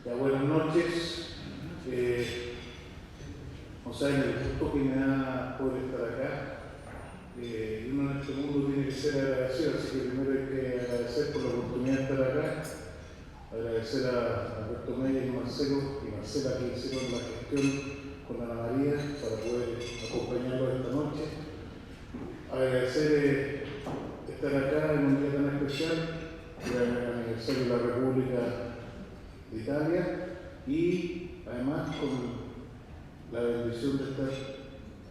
Ya, buenas noches. No saben el gusto que me da poder estar acá. Uno en este mundo tiene que ser agradecido, así que primero hay que agradecer por la oportunidad de estar acá. Agradecer a Alberto Meyer y Marcela que hicieron la gestión con Ana María para poder acompañarlos esta noche. Agradecer estar acá en un día tan especial, el aniversario de la República de Italia, y además con la bendición de estar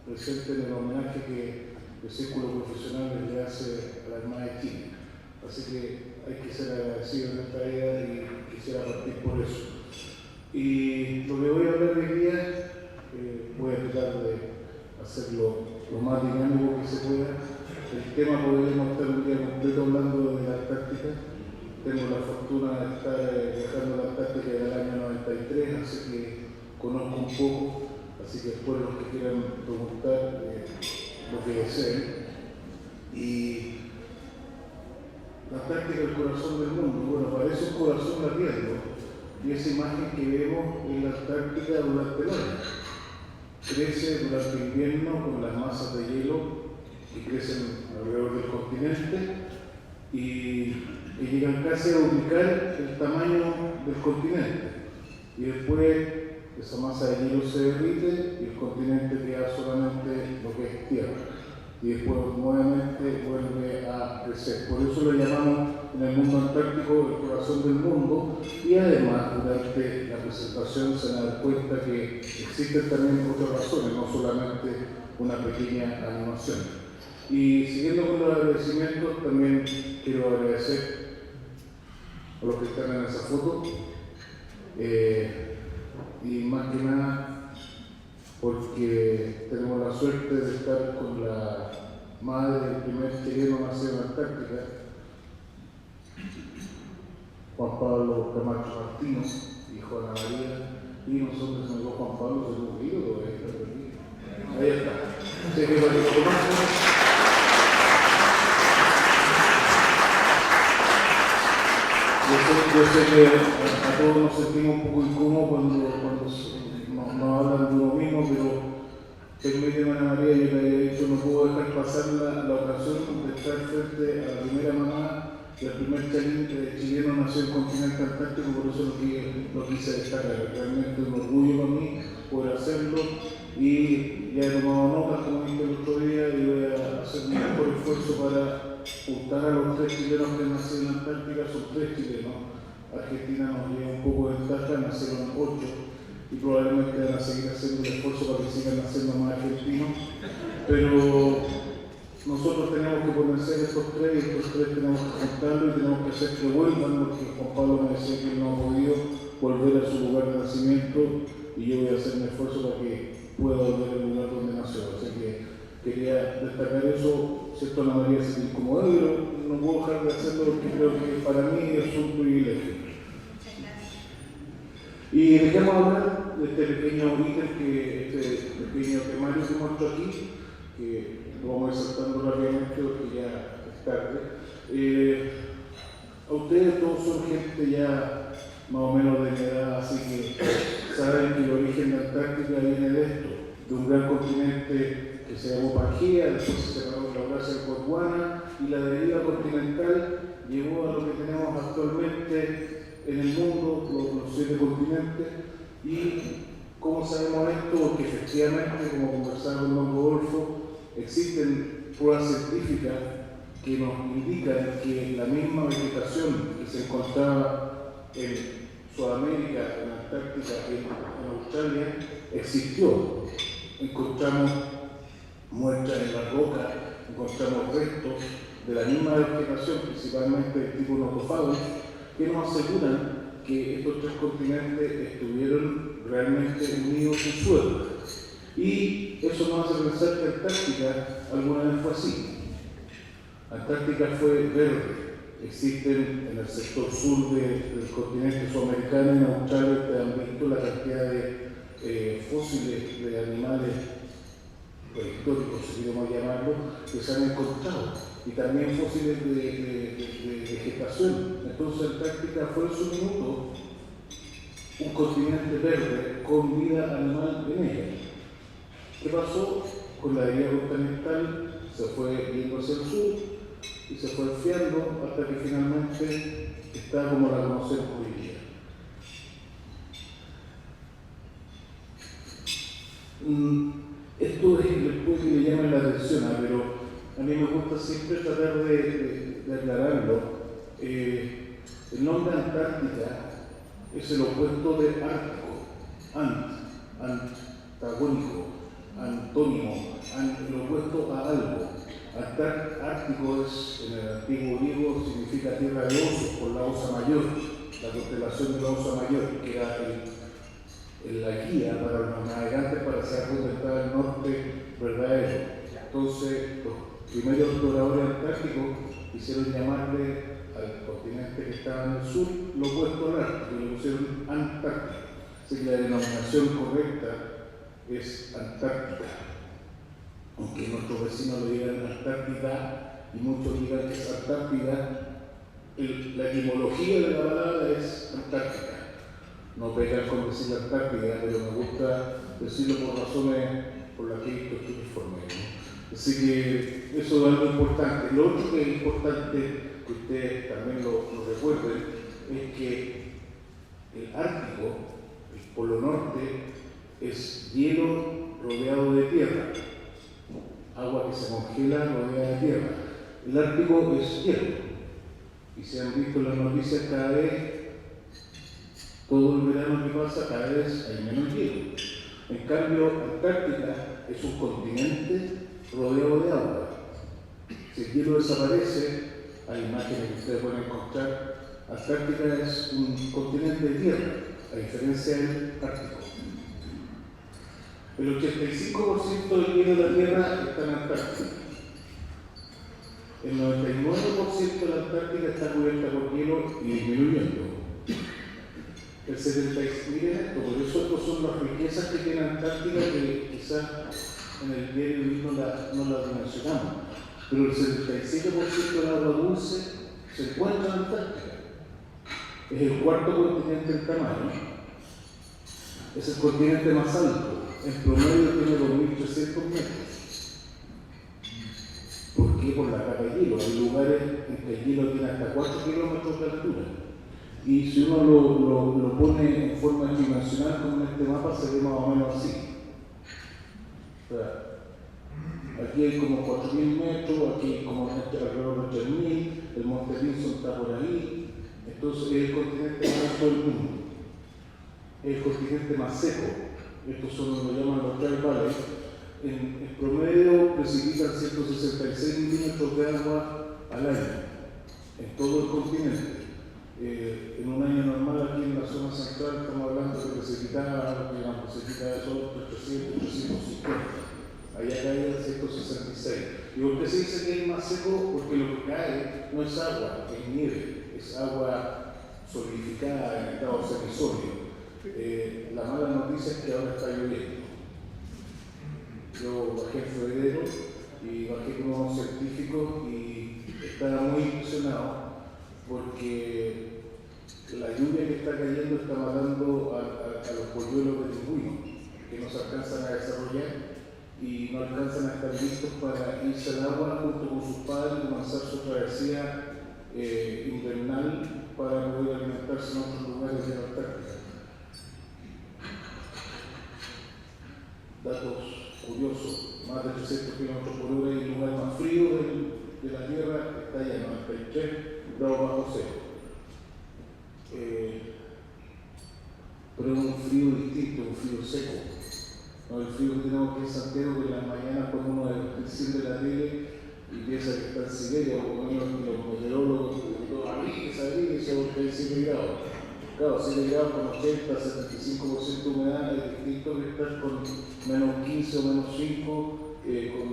presente en el homenaje que el Círculo Profesional le hace a la Armada de Chile. Así que hay que ser agradecido en esta idea y quisiera partir por eso. Y lo que voy a hablar hoy día, voy a tratar de hacerlo lo más dinámico que se pueda. El tema podríamos estar un día completo hablando de la Antártica. Tengo la fortuna de estar viajando a la Antártica desde el año 93, así que conozco un poco, así que después los que quieran preguntar lo que deseen. Y la Antártica es el corazón del mundo. Bueno, parece un corazón latiendo, y esa imagen que vemos es la Antártica durante el año. Crece durante el invierno con las masas de hielo que crecen alrededor del continente y llegan casi a duplicar el tamaño del continente. Y después esa masa de hielo se derrite y el continente queda solamente lo que es tierra. Y después nuevamente vuelve a crecer. Por eso lo llamamos en el mundo antártico el corazón del mundo. Y además, durante la presentación se dan cuenta que existen también otras razones, no solamente una pequeña animación. Y siguiendo con los agradecimientos, también quiero agradecer a los que están en esa foto. Y más que nada porque tenemos la suerte de estar con la madre del primer chileno nacido en Antártica, Juan Pablo Camacho Martino, hijo de Ana María, y nosotros se nos Juan Pablo, se lo digo, ahí está. Así que para que lo conozcan. Yo sé que a todos nos sentimos un poco incómodos cuando nos hablan de uno mismo, pero permíteme, Ana María, yo le había dicho, no puedo dejar pasar la ocasión de estar frente a la primera mamá del primer chileno nació en el continente antártico, por eso lo quise destacar. Realmente es un orgullo para mí poder hacerlo y ya he tomado notas, como dije el otro día, y voy a hacer un mejor esfuerzo para juntar a los 3 chilenos que nacieron en Antártica. Son 3 chilenos. Argentina nos lleva un poco de ventaja, nacieron 8 y probablemente van a seguir haciendo un esfuerzo para que sigan naciendo más argentinos, pero nosotros tenemos que conocer estos 3 y estos 3 tenemos que juntarlos y tenemos que hacer que vuelvan, porque Juan Pablo me decía que no ha podido volver a su lugar de nacimiento y yo voy a hacer un esfuerzo para que pueda volver al lugar donde nació. Así que quería destacar eso. Cierto, Ana María se incomodó, pero no puedo dejar de hacerlo porque creo que para mí es un privilegio. Y dejemos hablar de este pequeño ítem, este pequeño temario que muestro aquí, que lo vamos a ir saltando rápidamente porque ya es tarde. A ustedes todos son gente ya más o menos de mi edad, así que saben que el origen de Antártica viene de esto, de un gran continente que se llamó Pangea, después se separó de la Eurasia de Gondwana, y la deriva continental llevó a lo que tenemos actualmente en el mundo, los 7 continentes. Y ¿cómo sabemos esto? Porque efectivamente, como conversaba con don Rodolfo, existen pruebas científicas que nos indican que la misma vegetación que se encontraba en Sudamérica, en Antártica y en Australia existió. Encontramos muestras en la roca, encontramos restos de la misma vegetación, principalmente del tipo notophagus, que nos aseguran que estos 3 continentes estuvieron realmente unidos en suelo. Y eso nos hace pensar que Antártica alguna vez fue así. Antártica fue verde. Existen en el sector sur del continente sudamericano, en Australia, ustedes han visto la cantidad de fósiles de animales prehistóricos, si queremos llamarlo, que se han encontrado, y también fósiles de vegetación. Entonces Antártica fue en su minuto un continente verde con vida animal en ella. ¿Qué pasó? Con la deriva continental se fue yendo hacia el sur y se fue enfriando hasta que finalmente está como la conocemos hoy día. Esto es después que le llama la atención, pero a mí me gusta siempre tratar de aclararlo. El nombre Antártica es el opuesto de Ártico, antagónico, antónimo, el opuesto a algo. Ártico es, en el antiguo griego, significa tierra de osos, por la Osa Mayor, la constelación de la Osa Mayor, que era la guía para los navegantes para saber dónde estaba el norte verdadero. Entonces, los primeros exploradores antárticos quisieron llamarle al continente que estaba en el sur lo opuesto al Ártico, y le pusieron Antártica. Así que la denominación correcta es Antártica, aunque nuestros vecinos le digan Antártida y muchos digan que es Antártida, la etimología de la palabra es Antártica. No pecan con decir la Antártida, pero me gusta decirlo por razones por las que estoy informe, ¿no? Así que eso es algo importante. Lo otro que es importante, que ustedes también lo recuerden, es que el Ártico, el Polo Norte, es hielo rodeado de tierra, agua que se congela rodeada de tierra. El Ártico es hielo, y se han visto en las noticias cada vez, todo el verano que pasa, cada vez hay menos hielo. En cambio, Antártica es un continente rodeado de agua. Si el hielo desaparece, hay imágenes que ustedes pueden encontrar, Antártica es un continente de tierra, a diferencia del Ártico. El 85% del hielo de la Tierra está en Antártica. El 99% de la Antártica está cubierta por hielo y disminuyendo. El 76%, miren esto, por eso estas son las riquezas que tiene Antártica que quizás en el diario no las dimensionamos. Pero el 77% del agua dulce se encuentra en Antártica. Es el cuarto continente en tamaño. Es el continente más alto. En promedio tiene 2.300 metros. ¿Por qué? Por la capa de hielo. Hay lugares en que el hielo tiene hasta 4 kilómetros de altura. Y si uno lo pone en forma tridimensional como en este mapa, se ve más o menos así. O sea, aquí hay como 4.000 metros, aquí hay como alrededor de 3.000, el Monte Vinson está por ahí. Entonces es el continente más alto del mundo. Es el continente más seco. Estos son lo que llaman los dry valleys. En promedio precipitan 166 milímetros de agua al año en todo el continente. En un año normal aquí en la zona central estamos hablando de precipitaba, digamos, precipita solo 300, 350. Allá cae 166. ¿Y por qué se dice que es más seco? Porque lo que cae no es agua, es nieve, es agua solidificada en estado semisólido. La mala noticia es que ahora está lloviendo. Yo bajé en febrero y bajé con unos científicos y estaba muy impresionado porque la lluvia que está cayendo está matando a los polluelos de pingüino que no se alcanzan a desarrollar y no alcanzan a estar listos para irse al agua junto con sus padres y comenzar su travesía invernal para poder alimentarse en otros lugares de la Antártica. Datos curiosos, más de 300 kilómetros por hora y el lugar más frío de la Tierra está allá, 93 grados bajo cero. Pero es un frío distinto, un frío seco. No el frío que tenemos aquí en Santiago, que en las mañanas cuando uno enciende la tele y piensa que está en Siberia, o como los meteorólogos, que se porque hay 7 grados. Claro, 7 grados con 80, 75% de humedad es distinto que estar con menos 15 o menos 5, con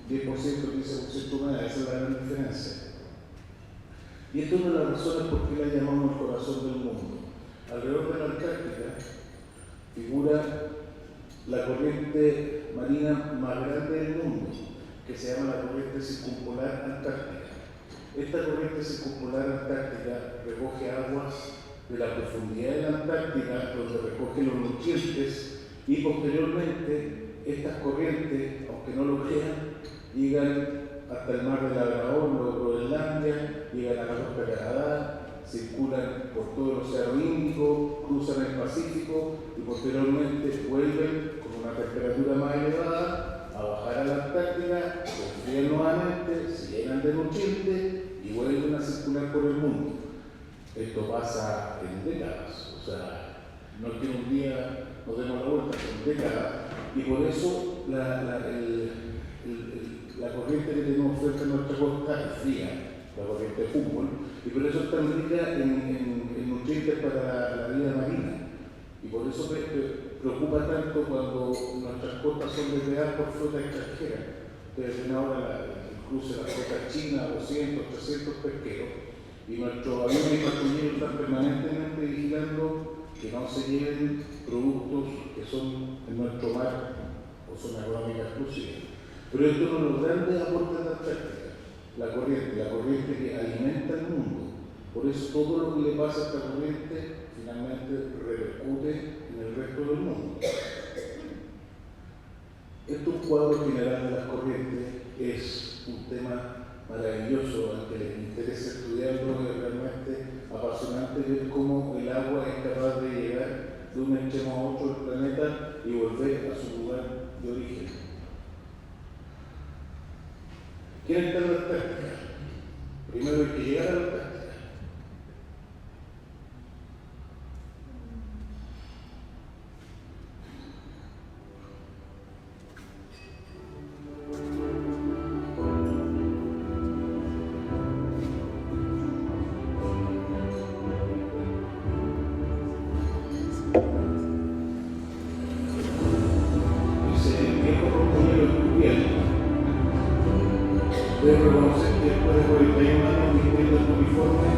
10%, 15% de humedad. Esa es la gran diferencia. Y esto es una de las razones por qué la llamamos el corazón del mundo. Alrededor de la Antártica figura la corriente marina más grande del mundo, que se llama la corriente circumpolar antártica. Esta corriente circumpolar antártica recoge aguas de la profundidad de la Antártica, donde recoge los nutrientes, y posteriormente estas corrientes, aunque no lo crean, llegan hasta el mar de Labrador, luego Groenlandia, llegan a la costa de Canadá, circulan por todo el Océano Índico, cruzan el Pacífico y posteriormente vuelven con una temperatura más elevada a bajar a la Antártica, se enfrían nuevamente, se llenan de nutrientes y vuelven a circular por el mundo. Esto pasa en décadas, o sea, no es que un día nos demos la vuelta, son décadas, y por eso la corriente que tenemos frente a nuestra costa es fría, la corriente de Humboldt, y por eso está rica en nutrientes para la vida marina. Y por eso preocupa tanto cuando nuestras costas son desviadas por flota extranjera. Ustedes ven ahora incluso la flota china, 200, 300 pesqueros, y nuestros aviones y patrulleros están permanentemente vigilando que no se lleven productos que son en nuestro mar o zona económica exclusiva. Pero esto es uno de los grandes aportes de la Antártica, la corriente que alimenta el mundo. Por eso todo lo que le pasa a esta corriente finalmente repercute en el resto del mundo. Este cuadro general de las corrientes es un tema maravilloso al que les interesa estudiarlo. Es realmente apasionante ver cómo el agua es capaz de llegar de un extremo a otro del planeta y volver a su lugar de origen. ¿Quién está en la Antártica? Primero hay que llegar a la Antártica. Debo reconocer que después de 41 años vistiendo el uniforme,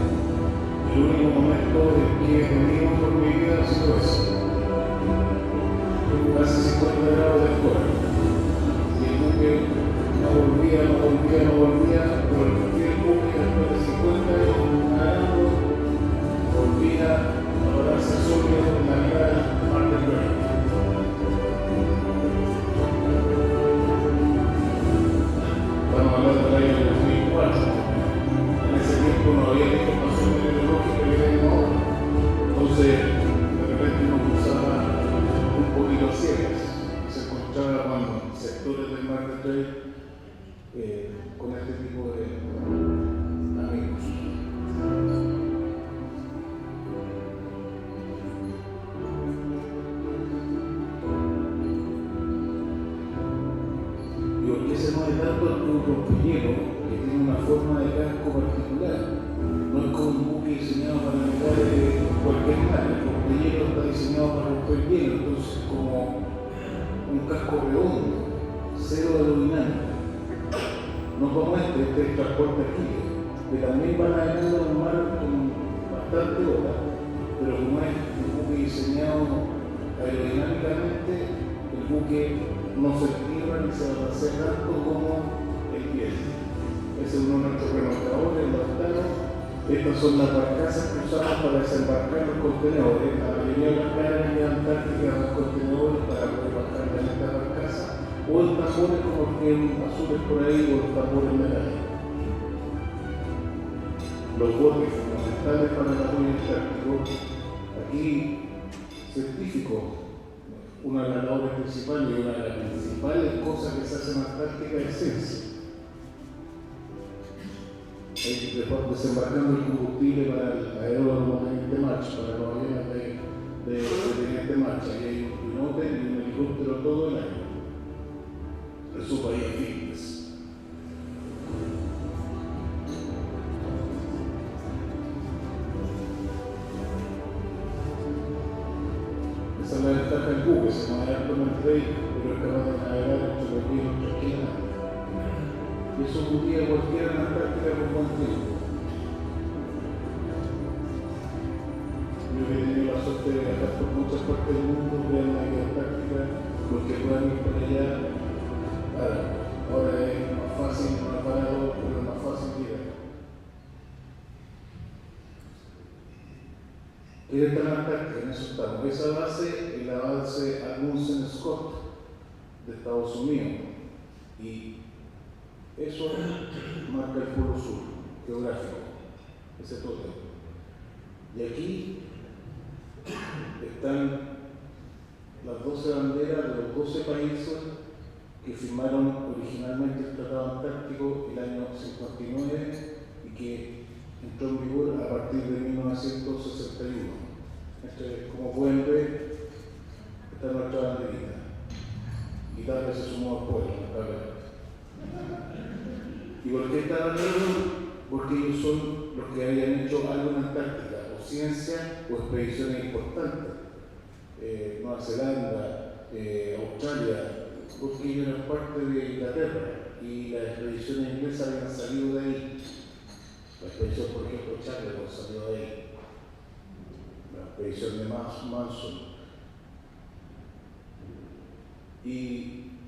el único momento en que he tenido por mi vida ha sido ese. Casi 50 grados de fuego. Y el buque no volvía, pero el buque después de 50 años nadando, volvía a pararse sólido en la mitad del mar del Norte. Estamos hablando del año 2004. En ese tiempo no había información meteorológica que tenemos ahora. Entonces, de repente uno cruzaba un poquito ciegas y se encontraba cuando sectores del mar del Rey con este tipo de amigos. ¿Y por qué se mueve tanto el rompehielo que tiene una forma de casco particular? No es como un buque diseñado para navegar cualquier mar. El rompehielo está diseñado para romper hielo, entonces como un casco redondo, cero aerodinámica. No como este transporte aquí, que también va navegando en un mar con bastante hora, pero como es un buque diseñado aerodinámicamente, el buque no se tira ni se balancea tanto como el hielo. Ese es uno de nuestros remolcadores, el Lautaro. Estas son las barcazas que usamos para desembarcar los contenedores. La mayoría de las cargas de Antártica son contenedores para poder bajar en estas barcazas, o en tambores como el que azules por ahí, o los tambores metálicos. Los botes fundamentales para el apoyo antártico. Aquí, científicos, una de las labores principales y una de las principales cosas que se hacen en Antártica es ciencia. Desembarcando el combustible para el aeródromo Teniente March, para los aviones de Teniente March. Ahí hay un pilote y un helicóptero todo el año. En su país fitness. Esa es la ventaja del buque, se navega con el rey, pero es capaz de navegar entre los ríos tranquilamente. Y eso un día cualquiera en la Antártica con buen tiempo. Yo he tenido la suerte de viajar por muchas partes del mundo, vean la Antártica, los que puedan ir para allá, ahora es más fácil, más barato, pero es más fácil llegar. quiere estar en la Antártica, en eso estamos. Esa base es la base Amundsen Scott de Estados Unidos, y eso marca el polo sur geográfico, ese es todo. Y aquí están las 12 banderas de los 12 países que firmaron originalmente el Tratado Antártico el año 59 y que entró en vigor a partir de 1961. Como pueden ver, está nuestra banderita. Italia se sumó al pueblo, ¿Y por qué está bandera? Porque ellos son los que habían hecho algo en Antártica, o ciencia o expediciones importantes. Nueva Zelanda, Australia, porque ellos eran parte de Inglaterra y las expediciones inglesas habían salido de ahí. La expedición, por ejemplo, Charles salió de ahí. La expedición de Manson. ¿Y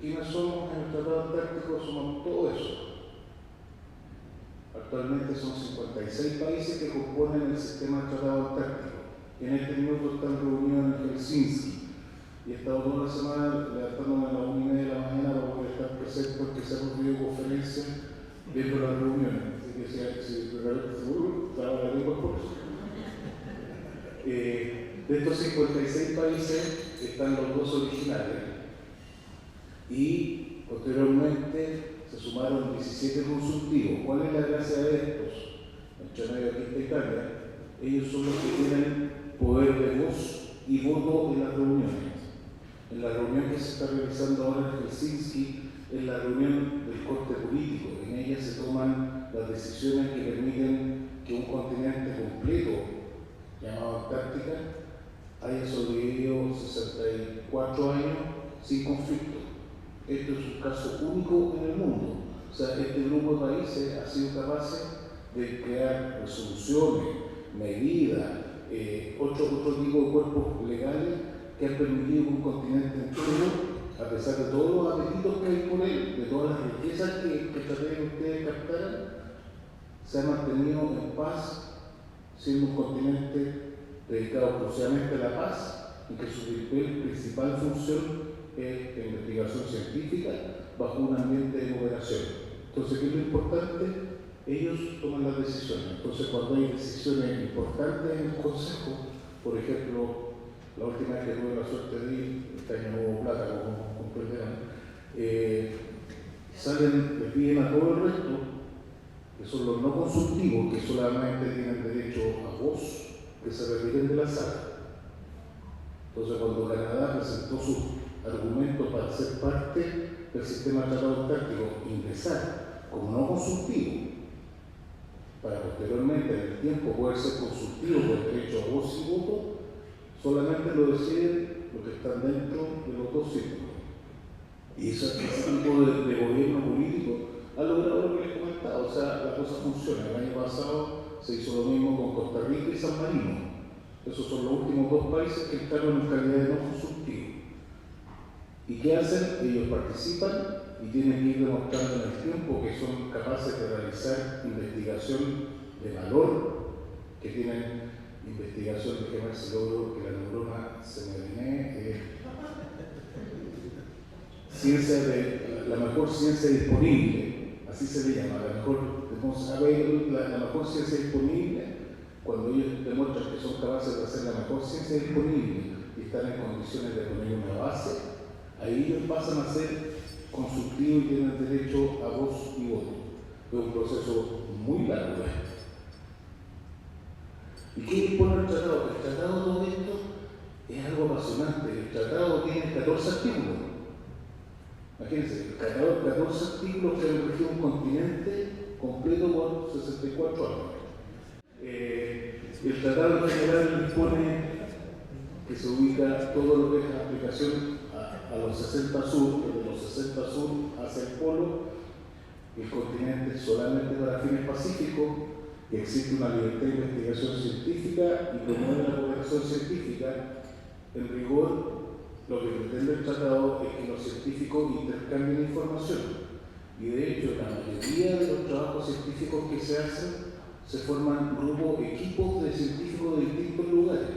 quiénes somos en el Tratado Antártico? Somos todo eso. Actualmente son 56 países que componen el sistema del Tratado Antártico. En este minuto están reunidos en Helsinki. Y he estado toda la semana levantándome a las 1:30 de la mañana para poder estar presente porque se han videoconferencias viendo las reuniones. Así que si seguro, trabajaré por eso. De estos 56 países están los 2 originales y posteriormente se sumaron 17 consultivos. ¿Cuál es la gracia de estos? Entre medio aquí está Italia. Ellos son los que tienen poder de voz y voto en las reuniones. En la reunión que se está realizando ahora en Helsinki es la reunión del corte político. En ella se toman las decisiones que permiten que un continente completo, llamado Antártica, haya sobrevivido 64 años sin conflicto. Esto es un caso único en el mundo. O sea, este grupo de países ha sido capaz de crear resoluciones, medidas, otro tipo de cuerpos legales que han permitido que un continente entero, a pesar de todos los apetitos que hay por él, de todas las riquezas que traten de ustedes captaran, se ha mantenido en paz, siendo un continente dedicado exclusivamente a la paz y que su principal función es la investigación científica bajo un ambiente de cooperación. Entonces, ¿qué es lo importante? Ellos toman las decisiones. Entonces, cuando hay decisiones importantes en el Consejo, por ejemplo, la última vez que tuve la suerte de ir, este año no hubo plata, como comprenderán, le piden a todo el resto, que son los no consultivos, que solamente tienen derecho a voz, que se retiren de la sala. Entonces, cuando Canadá presentó sus argumentos para ser parte del sistema de tratado antártico, ingresar como no consultivo, para posteriormente en el tiempo poder ser consultivo con derecho a voz y voto, solamente lo deciden los que están dentro de los 2 círculos. Y ese tipo de gobierno político ha logrado lo que les comentaba. O sea, la cosa funciona. El año pasado se hizo lo mismo con Costa Rica y San Marino. Esos son los últimos 2 países que entraron en calidad de no consultivo. ¿Y qué hacen? Ellos participan y tienen que ir demostrando en el tiempo que son capaces de realizar investigación de valor, que tienen investigación de que más se logró que la neurona se me alinee, la mejor ciencia disponible, así se le llama, la mejor ciencia disponible, cuando ellos demuestran que son capaces de hacer la mejor ciencia disponible y están en condiciones de poner una base, ahí ellos pasan a ser consultivos y tienen derecho a voz y voto. Es un proceso muy largo. ¿Y qué dispone el tratado? El tratado, todo esto, es algo apasionante. El tratado tiene 14 artículos. Imagínense, 14 artículos que han regido un continente completo por 64 años. El tratado en general dispone que se ubica todo lo que es la aplicación a los 60 sur, desde los 60 sur hacia el polo, el continente solamente para fines pacíficos, que existe una libertad de investigación científica y promueve la cooperación científica. En rigor, lo que pretende el tratado es que los científicos intercambien información. Y de hecho, la mayoría de los trabajos científicos que se hacen se forman grupos, equipos de científicos de distintos lugares.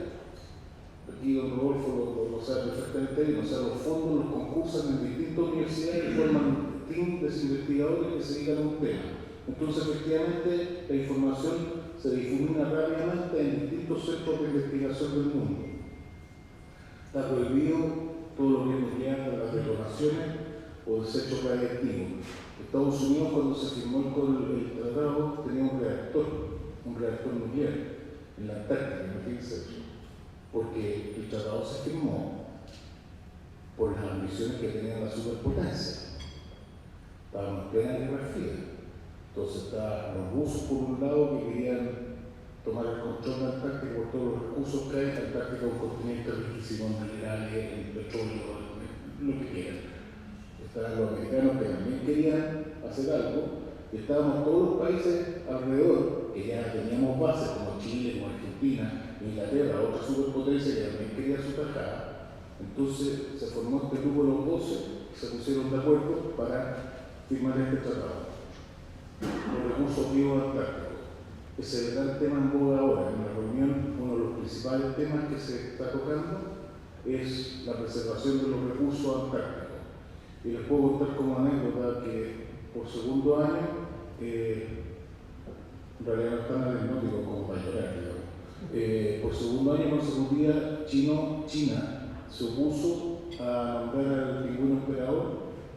aquí don Rodolfo lo sabe perfectamente bien, o sea, los fondos los concursan en distintas universidades que forman teams de investigadores que se dedican a un tema. Entonces, efectivamente, la información se difumina rápidamente en distintos centros de investigación del mundo. Está prohibido todo lo que es nuclear, las detonaciones o desechos radiactivos. Estados Unidos, cuando se firmó el tratado, tenía un reactor nuclear en la Antártica, imagínense eso, porque el tratado se firmó por las ambiciones que tenía la superpotencia. Estábamos en plena Guerra Fría. Entonces estaban los rusos por un lado que querían tomar el control de la Antártica por todos los recursos que hay. La Antártica es un continente riquísimo en minerales, en petróleo, en lo que quieran. Estaban los americanos que también querían hacer algo, y estábamos todos los países alrededor, que ya teníamos bases como Chile, como Argentina, Inglaterra, otra superpotencia que también quería su tajada. Entonces se formó este grupo de los 12, se pusieron de acuerdo para firmar este tratado. Los recursos vivos antárticos. Ese es el gran tema en boga ahora. En la reunión, uno de los principales temas que se está tocando es la preservación de los recursos antárticos. Y les puedo contar como anécdota que por segundo año, en realidad no están anecdóticos como para llorar, por segundo año consecutiva, China se opuso a nombrar al pingüino emperador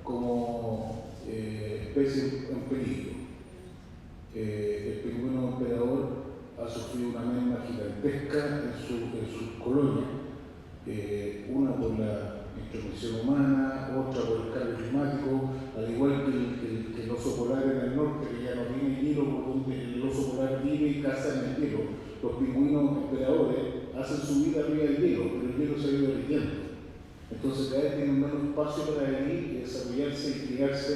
como especie en peligro. El pingüino emperador ha sufrido una merma gigantesca en sus colonias, una por la intromisión humana, otra por el cambio climático, al igual que el oso polar en el norte, que ya no tiene hielo, por donde el oso polar vive y caza en el hielo. Los pingüinos emperadores hacen su vida arriba del hielo, pero el hielo se ha ido derritiendo. Entonces cada vez tienen menos espacio para vivir y desarrollarse y criarse,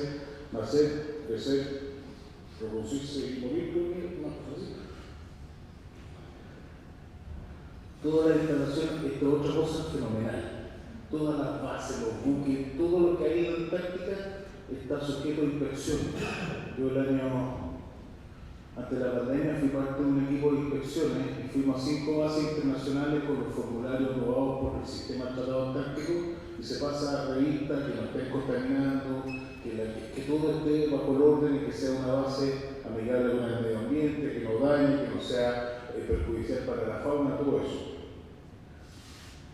nacer, crecer, reproducirse y morir, creo que es más fácil. Toda la instalación, esta es otra cosa fenomenal. Todas las bases, los buques, todo lo que hay en la Antártica está sujeto a inspección. Yo antes de la pandemia fui parte de un equipo de inspecciones y fuimos a 5 bases internacionales con los formularios aprobados por el sistema del Tratado Antártico y se pasa a revistas que no estén contaminando, que todo esté bajo el orden y que sea una base amigable con el medio ambiente, que no dañe, que no sea perjudicial para la fauna, todo eso.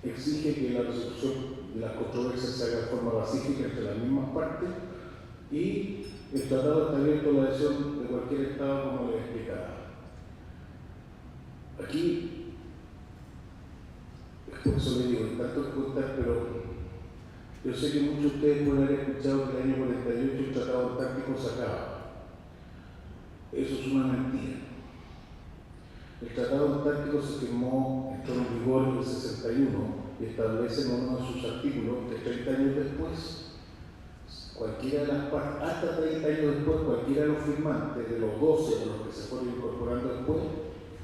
Exige que la resolución de las controversias se haga de forma pacífica entre las mismas partes y el tratado está abierto a la adhesión de cualquier Estado, como les explicaba. Aquí, por eso le digo, hay tanto que contar, pero yo sé que muchos de ustedes pueden haber escuchado que el año 48 el Tratado Antártico se acaba. Eso es una mentira. El Tratado Antártico se firmó, entró en vigor en el 61 y establece en uno de sus artículos que 30 años después, cualquiera de las partes, hasta 30 años después, cualquiera de los firmantes, de los 12 de los que se fueron incorporando después,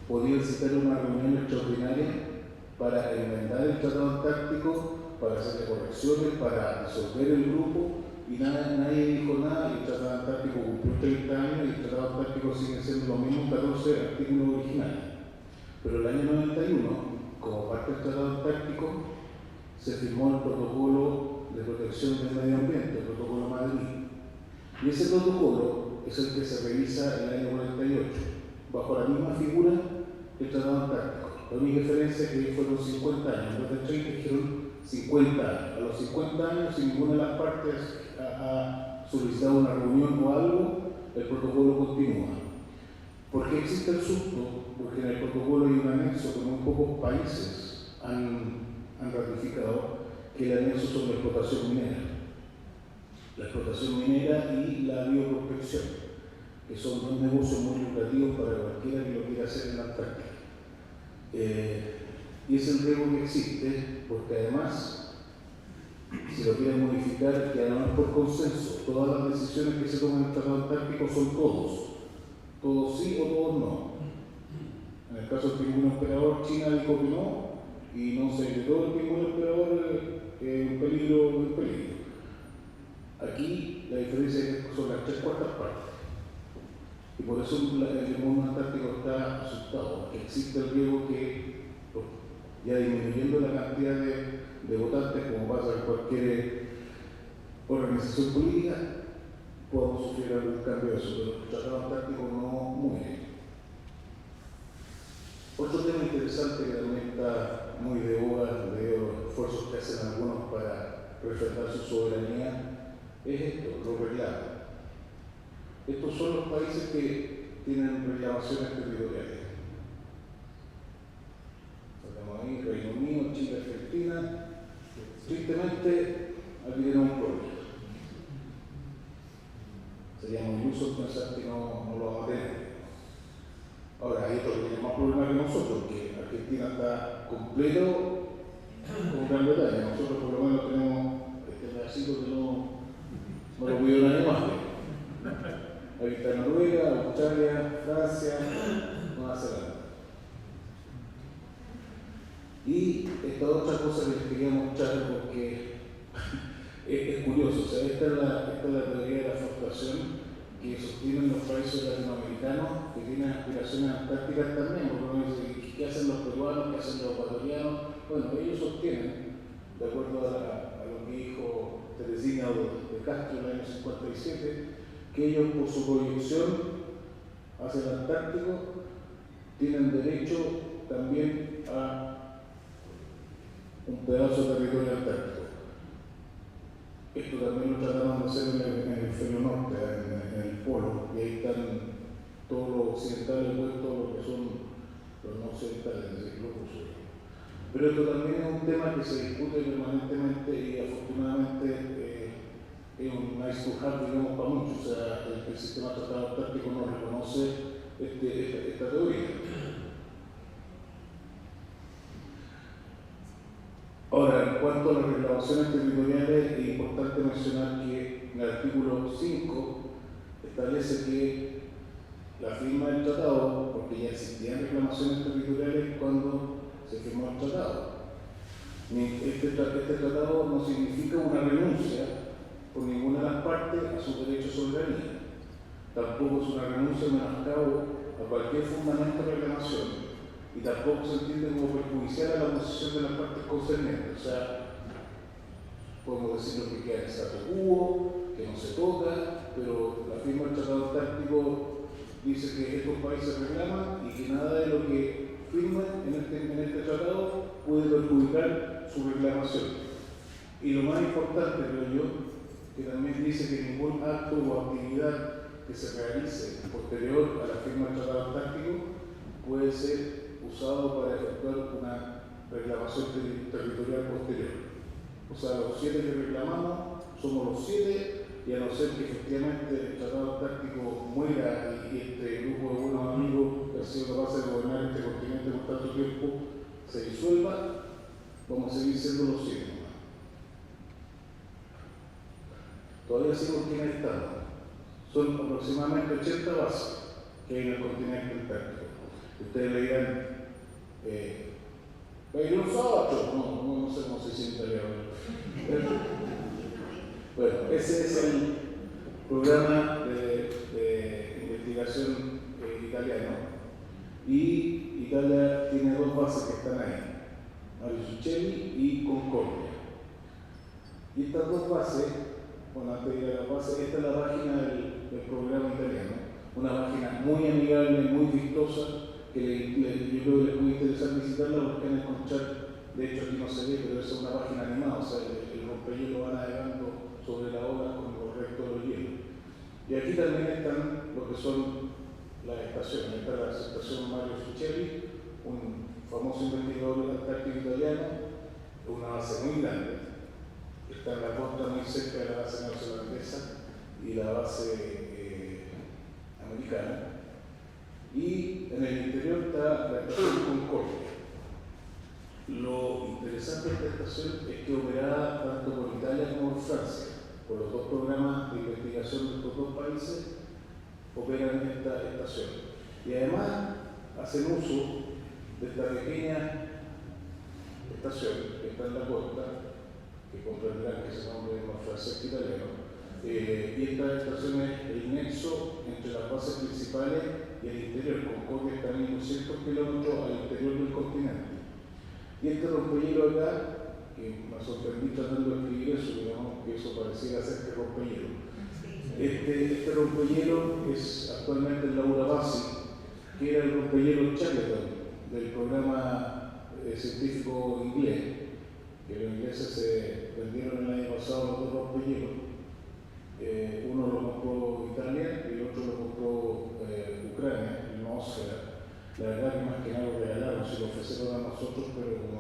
podían citar una reunión extraordinaria para enmendar el Tratado Antártico, para hacerle correcciones, para disolver el grupo, y nadie dijo nada, y el Tratado Antártico cumplió 30 años y el Tratado Antártico sigue siendo lo mismo 14 artículos originales. Pero el año 91, como parte del Tratado Antártico, se firmó el Protocolo de Protección del Medio Ambiente, el Protocolo Madrid. Y ese protocolo es el que se revisa en el año 48, bajo la misma figura del Tratado Antártico. La única diferencia es que fueron 50 años, en vez de 30 dijeron 50 años. A los 50 años, si ninguna de las partes ha solicitado una reunión o algo, el protocolo continúa. ¿Por qué existe el susto? Porque en el protocolo hay un anexo que muy pocos países han ratificado, que el anexo sobre la explotación minera. La explotación minera y la bioprospección, que son dos negocios muy lucrativos para cualquiera que lo quiera hacer en la Antártica. Y es el riesgo que existe, porque además, si lo quieren modificar, que además por consenso, todas las decisiones que se toman en el Tratado Antártico son todos sí o todos no. En el caso del pingüino emperador, China dijo que no, y no se decretó el pingüino emperador en peligro. Aquí la diferencia es que son las 3/4 partes. Y por eso el mundo antártico está asustado, porque existe el riesgo que ya disminuyendo la cantidad de votantes, como pasa en cualquier organización política, podemos sufrir algún cambio de eso, pero el Tratado Antártico no muere. Otro tema interesante que también está muy de boga, de los esfuerzos que hacen algunos para refrendar su soberanía, es esto, los reclamos. Estos son los países que tienen reclamaciones territoriales. Tenemos ahí Reino Unido, Chile, Argentina. Tristemente, aquí tenemos un problema. Seríamos ilusos pensar que no lo vamos a tener. Ahora, hay otros que tienen más problemas que nosotros, porque Argentina está completo con Gran Bretaña. Nosotros por lo menos tenemos este pedacito que no lo pidió nadie más. Ahí está Noruega, Australia, Francia, Nueva Zelanda. Y esta otra cosa que les quería mostrar porque es curioso, o sea, esta es la teoría de la frustración que sostienen los países latinoamericanos que tienen aspiraciones antárticas también, porque uno dice, ¿qué hacen los peruanos? ¿Qué hacen los ecuatorianos? Bueno, ellos sostienen, de acuerdo a lo que dijo Teresina de Castro en el año 57, que ellos por su proyección hacia el Antártico tienen derecho también a un pedazo de territorio antártico. Esto también lo trataron de hacer en el hemisferio norte, en el polo, y ahí están todos los occidentales puestos, lo que son los no occidentales, es decir, los rusos. Pero esto también es un tema que se discute permanentemente y afortunadamente es un nice to have, digamos, para muchos. O sea, el sistema tratado antártico no reconoce esta teoría. Ahora, en cuanto a las reclamaciones territoriales, es importante mencionar que en el artículo 5 establece que la firma del tratado, porque ya existían reclamaciones territoriales cuando se firmó el tratado. Este tratado no significa una renuncia por ninguna de las partes a su derecho a soberanía. Tampoco es una renuncia, menoscabo a cualquier fundamento de reclamación. Y tampoco se entiende como perjudicial a la posición de las partes concernientes. O sea, podemos decir lo que queda en statu quo, que no se toca, pero la firma del Tratado Antártico dice que estos países reclaman y que nada de lo que firman en este tratado puede perjudicar su reclamación. Y lo más importante, creo yo, que también dice que ningún acto o actividad que se realice posterior a la firma del Tratado Antártico puede ser usado para efectuar una reclamación territorial posterior. O sea, los 7 que reclamamos somos los 7, y a no ser que efectivamente el Tratado Antártico muera y este grupo de buenos amigos que ha sido capaz de gobernar este continente por tanto tiempo se disuelva, vamos a seguir siendo los 7. Todavía seguimos quienes estamos. Son aproximadamente 80 bases que hay en el continente antártico. Ustedes le dirán, ¿hay un sábado? No sé cómo se dice en italiano. Bueno, ese es el programa de investigación italiano. Y Italia tiene 2 bases que están ahí, Mariuccelli y Concordia. Y estas 2 bases, bueno, antes de ir a la base, esta es la página del programa italiano, una página muy amigable, muy vistosa, que yo creo que les puede interesar visitarla porque van a encontrar, de hecho aquí no se ve, pero es una página animada, o sea, el rompehielo va navegando sobre la ola con los restos de los hielos. Y aquí también están lo que son las estaciones. Está la estación Mariuccelli, un famoso investigador antártico italiano, una base muy grande. Está en la costa muy cerca de la base neozelandesa y la base americana. Y en el interior está la estación Concordia. Lo interesante de esta estación es que operada tanto por Italia como por Francia, por los 2 programas de investigación de estos 2 países, operan en esta estación. Y además hacen uso de esta pequeña estación que está en la costa, que comprenderán que ese nombre es más francés que italiano. Y esta estación es el nexo entre las bases principales y el interior. Concordia está a 1.200 kilómetros al interior del continente. Y este rompehielo acá, que me sorprendí tratando de escribir eso, digamos que eso pareciera ser que rompehielo. Este rompehielo es actualmente el Laura Bassi, que era el rompehielo Shackleton del programa científico inglés, que los ingleses se vendieron el año pasado los dos rompehielos. Uno lo compró Italia y el otro lo compró Ucrania, el Noosfera. La verdad que más que nada lo regalaron, se lo ofrecieron a nosotros, pero como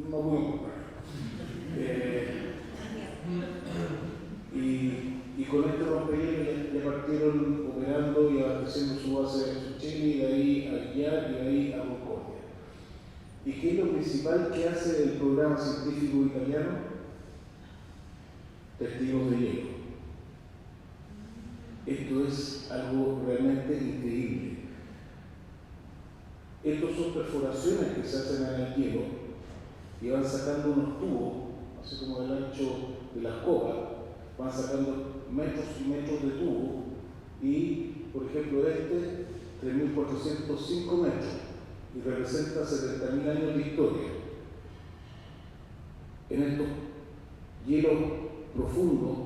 no pudimos comprar. Y con este rompehielo ya partieron operando y abasteciendo su base en Chile, y de ahí a Guiar y de ahí a Concordia. ¿Y qué es lo principal que hace el programa científico italiano? Testigos de hielo. Esto es algo realmente increíble. Estos son perforaciones que se hacen en el hielo y van sacando unos tubos, así como del ancho de las copas, van sacando metros y metros de tubo y, por ejemplo, 3.405 metros y representa 70.000 años de historia. En estos hielos profundos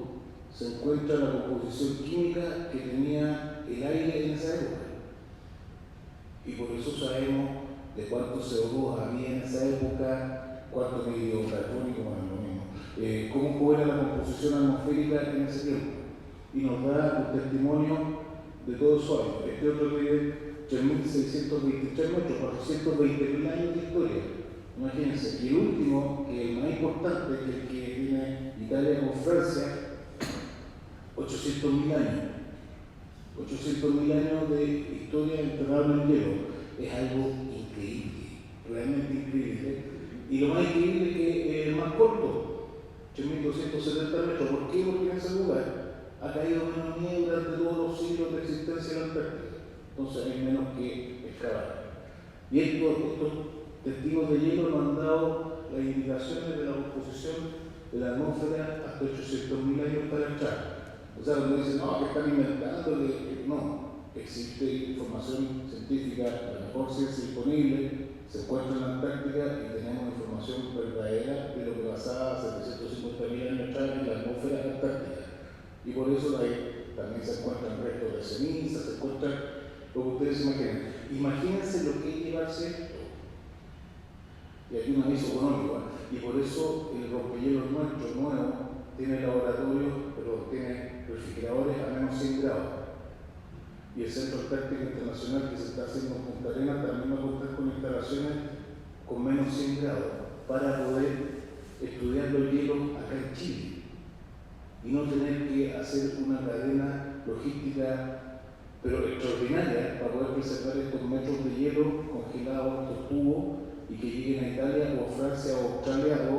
se encuentra la composición química que tenía el aire en esa época. Y por eso sabemos de cuánto CO2 había en esa época, cuánto medio carbónico, cómo era la composición atmosférica en ese tiempo. Y nos da un testimonio de todo eso ahí. Este otro tiene 3.623 metros, 420.000 años de historia. Imagínense. Y el último, que es el más importante, que es el que tiene Italia con Francia, 800.000 años. 800.000 años de historia enterrada en hielo. Es algo increíble, realmente increíble. Y lo más increíble es que es el más corto, 8.270 metros. ¿Por qué? Porque en ese lugar ha caído menos nieve durante todos los siglos de existencia de la Antártida. Entonces hay menos que excavar. Y estos testigos de hielo nos han dado las indicaciones de la composición de la atmósfera hasta 800.000 años para atrás. O sea, cuando dicen, no, que están inventando, no, existe información científica, la mejor ciencia disponible, se encuentra en la Antártica y tenemos información verdadera de lo que pasaba hace 750.000 años atrás en la atmósfera antártica. Y por eso ahí también se encuentran restos de ceniza, se encuentran lo que ustedes imaginan. Imagínense lo que es llevarse esto. Y aquí un aviso económico, y por eso el rompehielo nuestro nuevo tiene laboratorio, pero tiene refrigeradores a menos 100 grados. Y el Centro Antártico Internacional que se está haciendo en Punta Arenas también va a contar con instalaciones con menos 100 grados para poder estudiar los hielos acá en Chile y no tener que hacer una cadena logística pero extraordinaria para poder preservar estos metros de hielo congelados, estos tubos, y que lleguen a Italia o a Francia o a Australia o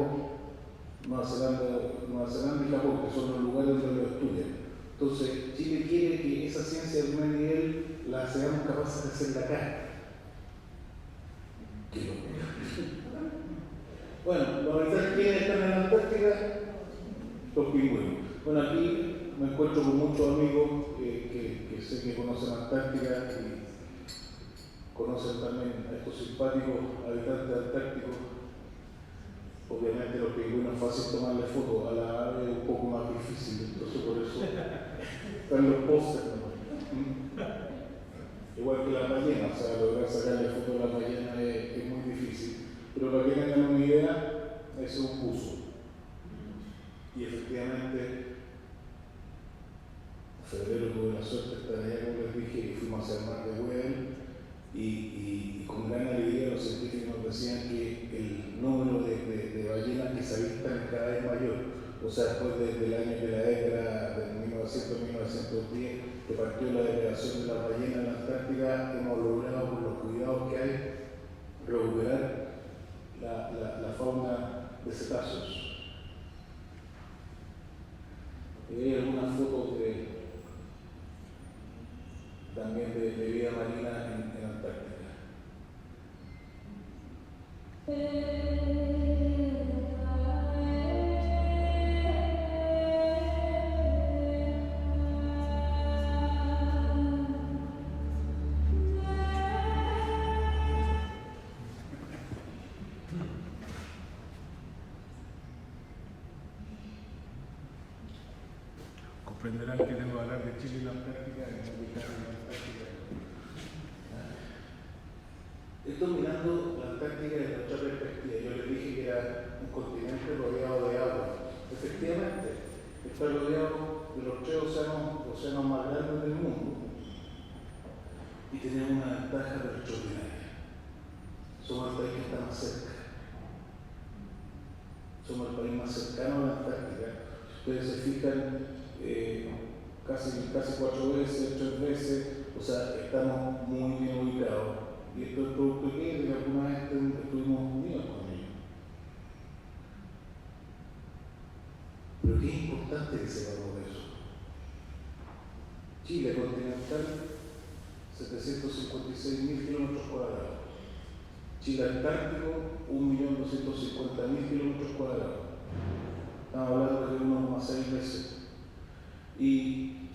Nueva Zelanda y Japón, que son los lugares donde lo estudian. Entonces, Chile quiere que esa ciencia de primer nivel la seamos capaces de hacerla acá. ¿Qué locura? Bueno, la verdad que están en la Antártica, los pingüinos. Bueno, aquí me encuentro con muchos amigos que sé que conocen la Antártica y conocen también a estos simpáticos habitantes antárticos. Obviamente los pingüinos es fácil tomarle fotos, a la ave es un poco más difícil, entonces por eso están los pósters, ¿no? Igual que la ballena, o sea, lograr sacarle fotos a la ballena es muy difícil, pero para que tengan una idea, eso es un buzo. Y efectivamente, en febrero tuve la suerte de estar allá, como les dije, y fuimos hacia el mar de Weddell, y con gran alegría los científicos nos decían que el número de ballenas que se avistan es cada vez mayor. O sea, después del año de la década de 1900-1910, que partió la degradación de las ballenas en la Antártica, hemos logrado, con los cuidados que hay, recuperar la fauna de cetáceos. Hay algunas fotos también de vida marina en Antártica. comprenderán que tengo que hablar de Chile y la Antártica y no ubicar en la Antártica. Estoy mirando la Antártica desde otra perspectiva. Yo les dije que era un continente rodeado de agua. Efectivamente, está rodeado de los 3 océanos más grandes del mundo y tenemos una ventaja extraordinaria. Somos el país que está más cerca. Somos el país más cercano a la Antártica. Ustedes se fijan, casi 4 veces, 3 veces, o sea, estamos muy bien ubicados. Y esto es producto que alguna vez estuvimos unidos con ellos. Pero qué importante que sepamos eso. Chile continental, 756.000 kilómetros cuadrados. Chile Antártico, 1.250.000 kilómetros cuadrados. Estamos hablando de 1,6 veces. Y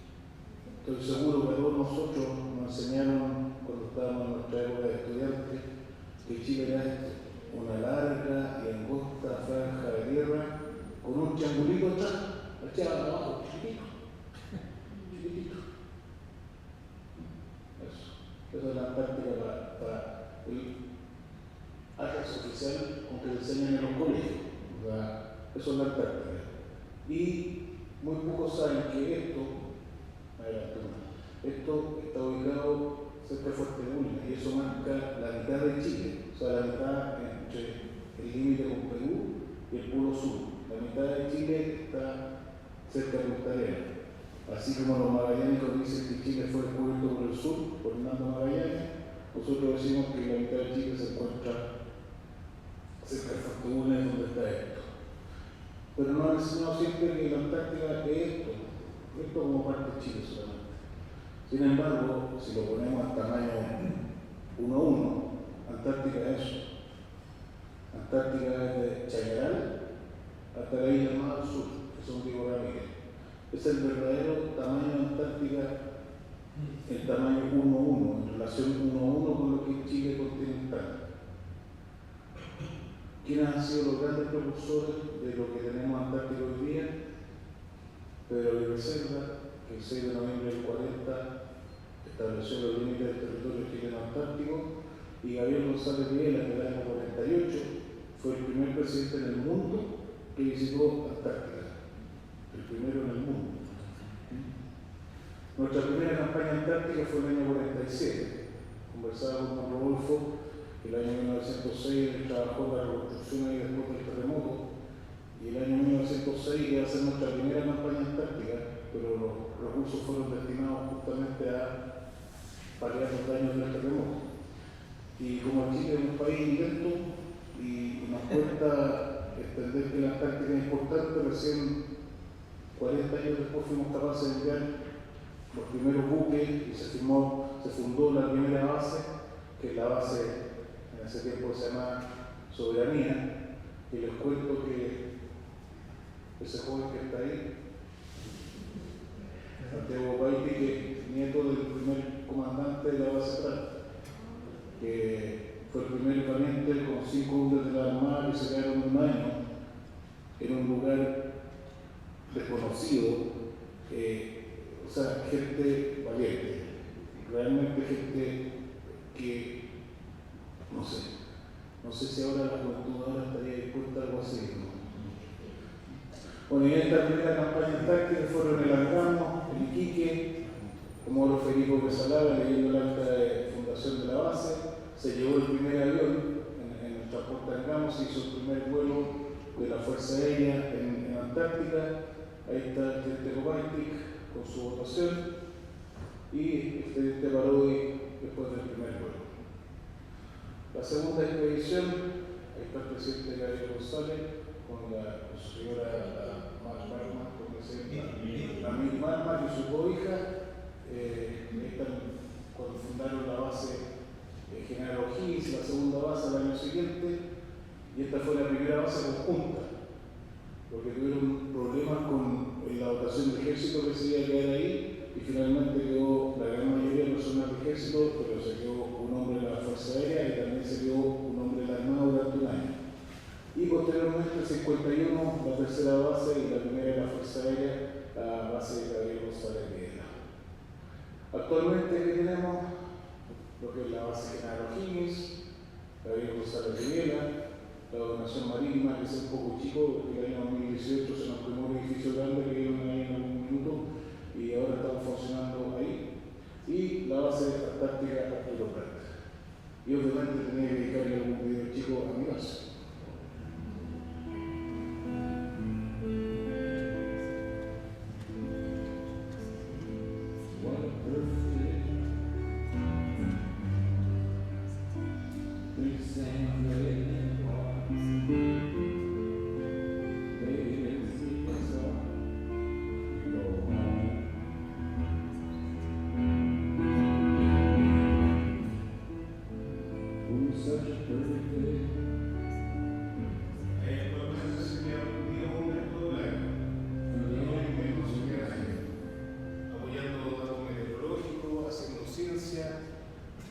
estoy seguro que a todos nosotros nos enseñaron, cuando estábamos en nuestra época de estudiantes, que Chile era esto: una larga y angosta franja de tierra con un triangulito atrás, echado abajo, chiquitito. Eso es la Antártica para el atlas oficial con que enseñan en los colegios. Eso es la Antártica. Y muy pocos saben que esto está ubicado cerca de Fuerteventura y eso marca la mitad de Chile, o sea, la mitad entre el límite con Perú y el Polo Sur. La mitad de Chile está cerca de Punta Arenas. Así como los magallánicos dicen que Chile fue descubierto por el sur, por Hernando Magallanes, nosotros decimos que la mitad de Chile se encuentra cerca de Fuerteventura, donde está esto. Pero nos han enseñado siempre que la Antártica es esto como parte de Chile solamente. Sin embargo, si lo ponemos al tamaño 1:1, Antártica es eso. Antártica es de Chañaral hasta la isla más al sur, que son Diego Ramírez. Es el verdadero tamaño de Antártica, el tamaño 1:1, en relación 1:1 con lo que es Chile continental. ¿Quiénes han sido los grandes precursores de lo que tenemos Antártico hoy día? Pedro Aguirre Cerda, que el 6 de noviembre del 40 estableció los límites del territorio chileno-antártico, y Gabriel González Videla, que en el año 48 fue el primer presidente en el mundo que visitó Antártica, el primero en el mundo. Nuestra primera campaña antártica fue en el año 47. Conversaba con Rodolfo, que el año 1906 trabajó en la reconstrucción ahí después del terremoto, y el año 1906 iba a ser nuestra primera campaña antártica, pero los recursos fueron destinados justamente a paliar los daños del terremoto. Y como Chile es un país invento y nos cuesta entender que la Antártica es importante, recién 40 años después fuimos capaces de enviar los primeros buques y se fundó la primera base, que es la base en ese tiempo se llamaba Soberanía, y les cuento que ese joven que está ahí, Santiago Paiti, que es nieto del primer comandante de la base Prat, que fue el primer valiente con 5 hombres de la Armada que se quedaron un año en un lugar desconocido, o sea, gente valiente, realmente gente que, no sé si ahora la juventud ahora estaría dispuesta a algo así, ¿no? Bueno, y en esta primera campaña antártica fueron el Algamo, el Iquique, Comodoro Federico Quesalaba, leyendo el acta de fundación de la base, se llevó el primer avión en el transporte Algamo, se hizo el primer vuelo de la Fuerza Aérea en Antártica. Ahí está el teniente Kopaitik con su votación y el teniente Parodi después del primer vuelo. La segunda expedición, ahí está el presidente Gabriel González con su señora March Marma, la Mil Marma y su cobija. Cuando fundaron la base General O'Higgins, la segunda base al año siguiente, y esta fue la primera base conjunta, porque tuvieron problemas con la dotación de ejército que se iba a quedar ahí, y finalmente quedó la gran mayoría de personas del ejército, pero se quedó un hombre de la Fuerza Aérea y también se quedó un hombre de la Armada durante un año. Y posteriormente, en el 51, la tercera base y la primera de la Fuerza Aérea la base de Gabriel González Videla. Actualmente aquí tenemos lo que es la base Genaro O'Higgins, Gabriel González Videla, la donación marítima, que es un poco chico, porque el año 2018 se nos quemó un edificio grande que vieron ahí en algún minuto y ahora estamos funcionando ahí, y la base antártica Arturo Prat. Y obviamente tenía que dedicarle algún video chico a mi base.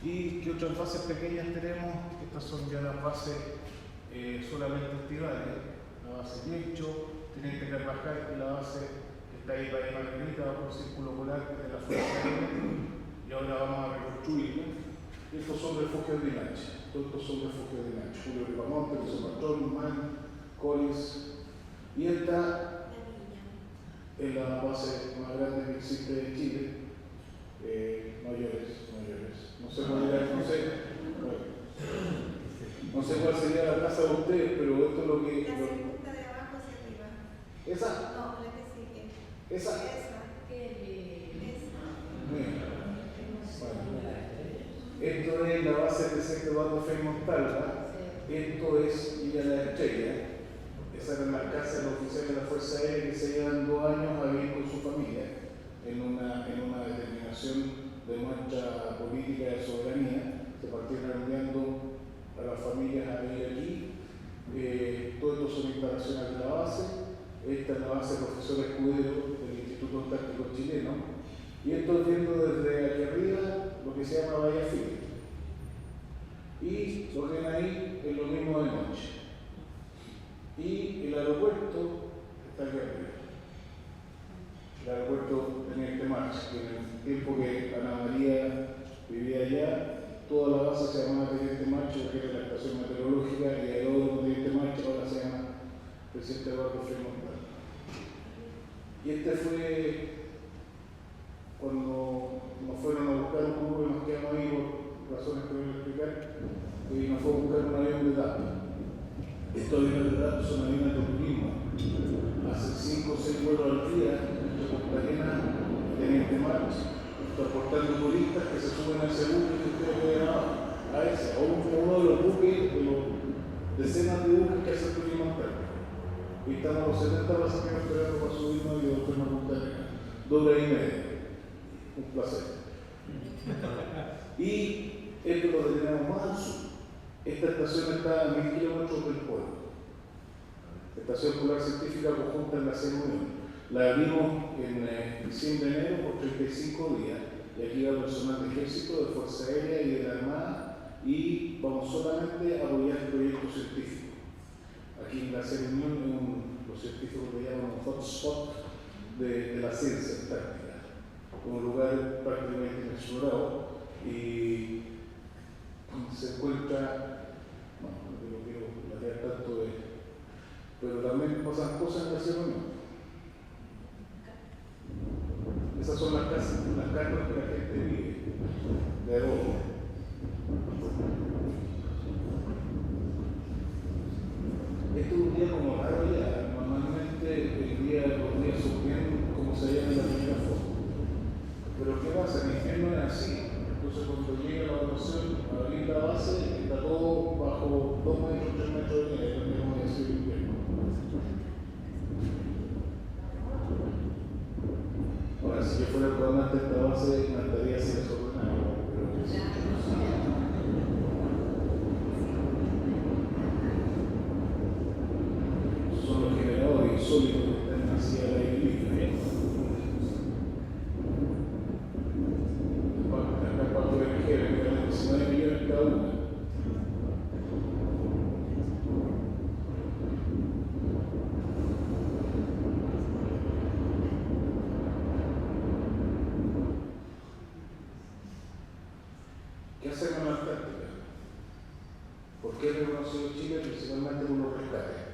¿Y qué otras bases pequeñas tenemos? Estas son ya las bases solamente estivales. La base Yecho, Teniente Carvajal, y la base que está ahí para Margarita, bajo el círculo polar de la Fuerza Aérea. Y ahora vamos a reconstruirla. Estos son refugios de Inache. Todos estos son refugios de Inache. Julio Ripamonte, José Patrón, Man, Collins. Y esta es la base más grande que existe en Chile. Mayores. No sé cuál sería la casa de ustedes, pero esto es lo que... La segunda de abajo hacia arriba. ¿Esa? No, la que sigue. ¿Esa? Bueno. Esto es la base de Centro Eduardo Frei Montalva. Esto es Villa de la Estrella. Esa era la casa de los oficiales de la Fuerza Aérea que se llevan 2 años a vivir con su familia en una determinación de nuestra política de soberanía. Se partieron enviando a las familias a vivir aquí. Todo esto son instalaciones de la base. Esta es la base del profesor Escudero del Instituto Antártico Chileno. Y estoy viendo desde aquí arriba lo que se llama Bahía Fili. Y lo que ven ahí es lo mismo de noche. Y el aeropuerto está aquí arriba. El aeropuerto Teniente March, que en el tiempo que Ana María vivía allá, toda la base se llamaba Teniente March, que era la estación meteorológica, y el aeródromo Teniente March ahora se llama Presidente Eduardo Frei Montalva. Y este fue cuando nos fueron a buscar un grupo y nos quedamos ahí por razones que voy a explicar, y nos fue a buscar un avión de datos. Estos aviones de datos son aviones de turismo. Hacen 5 o 6 vuelos al día de Punta Arenas, Teniente March, transportando turistas que se suben a ese buque que ustedes ven a ese, o uno de los buques, de los decenas de buques que hace el turismo antártico. Y estamos los 70 pasajeros esperando para subirnos y volvernos a Punta Arenas. 2 horas y media. Un placer. Y esto lo tenemos más al sur. Esta estación está a 1000 kilómetros del pueblo. Estación Polar Científica Conjunta en la C9. La abrimos en diciembre de enero por 35 días. Y aquí va personal de ejército, de Fuerza Aérea y de la Armada. Y vamos solamente a apoyar proyectos científicos. Aquí en la C9 los científicos le llaman un hotspot de la ciencia antártica. Un lugar prácticamente inexplorado. Y se encuentra, no lo quiero planear tanto pero también pasan cosas en la Sierra Unión. Esas son las casas que la gente vive, de adobe. Esto es un día como raro ya, normalmente los días son bien como se veía en la primera foto. Pero ¿qué pasa? En invierno es así. Entonces cuando llega la evacuación a abrir la base, está todo bajo 2 metros, 3 metros de nieve, donde vamos a decir invierno. Ahora, si yo fuera el comandante de esta base, me estaría así desordenado, pero sí. Son los generadores insólitos que están así al aire libre. Las cuatro energías que ganan 19 millones cada una. ¿Qué hacemos en la Antártica? ¿Por qué es reconocido Chile? Principalmente por los rescates.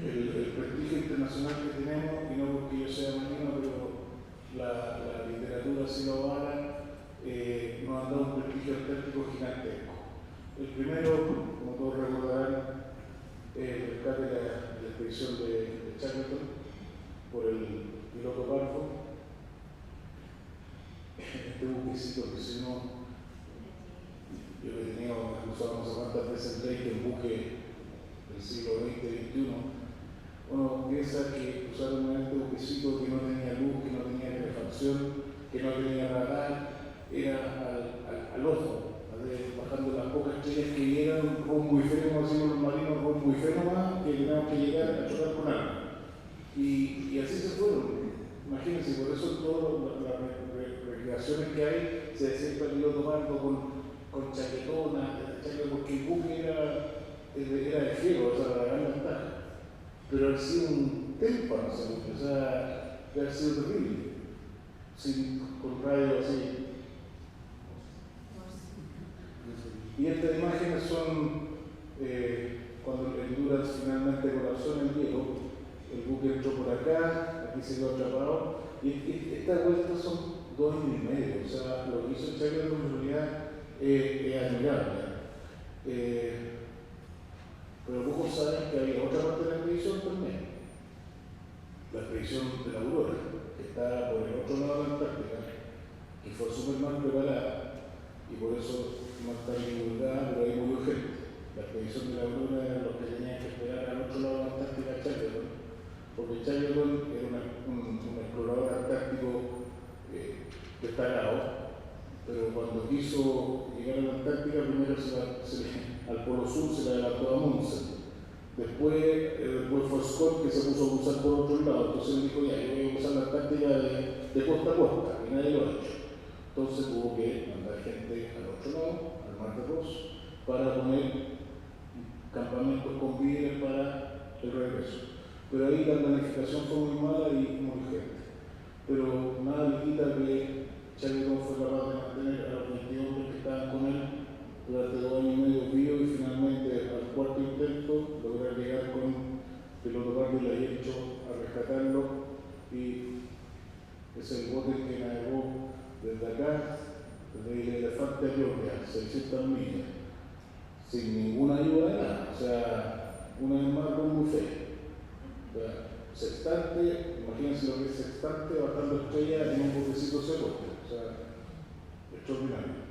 El prestigio internacional que tenemos, y no porque yo sea marino, pero la literatura así lo avala, nos ha dado un prestigio antártico gigantesco. El primero, como todos recordarán, es el rescate de la expedición de Shackleton por el piloto Parfo. Este buquecito que si no, yo he tenido, usado no sé cuántas veces el buque del siglo XX, XXI, uno piensa que usaron este buquecito que no tenía luz, que no tenía calefacción, que no tenía radar, era al ojo, bajando las pocas estrellas que llegan, rumbo y fe, como decimos los marinos, rumbo y fe nomás, que teníamos que llegar a chocar con algo. Y así se fueron. Imagínense, por eso todas las recreaciones que hay, se decía el piloto Pardo con chaquetona, porque el buque era de fierro, o sea, la gran ventaja. Pero ha sido un témpano ese buque, o sea, ha sido terrible, con radio así. Y estas imágenes son cuando el Endurance finalmente colapsó en el hielo, el buque entró por acá, aquí se quedó atrapado, y estas vueltas son 2 años y medio, o sea, lo que hizo el Shackleton en realidad es admirable. Pero pocos saben que había otra parte de la expedición también, la expedición de la Aurora, que está por el otro lado de la Antártica, que fue súper mal preparada, y por eso no está divulgada, pero ahí murió gente. La expedición de la Aurora era los que tenían que esperar al otro lado de la Antártica Shackleton, porque Shackleton era un explorador antártico destacado, pero cuando quiso llegar a la Antártica, primero al Polo Sur se le adelantó a Amundsen. Después fue Scott que se puso a cruzar por otro lado, entonces él dijo, ya, yo voy a cruzar la Antártica de costa a costa, y nadie lo ha hecho. Entonces tuvo que mandar gente al otro lado, al Mar de Ross, para poner campamentos con víveres para el regreso. Pero ahí la planificación fue muy mala y muy urgente. Pero nada le quita que Shackleton fue capaz de mantener a los 20 hombres que estaban con él durante 2 años y medio vivos, y finalmente al cuarto intento lograr llegar con el piloto Pardo y la hecho a rescatarlo, y es el bote que navegó desde acá, desde el Elefante a Georgia, 600 millas, sin ninguna ayuda de nada, o sea, una vez más muy feo. O sea, sextante, imagínense lo que es sextante bajando estrellas en un botecito seco, o sea, extraordinario.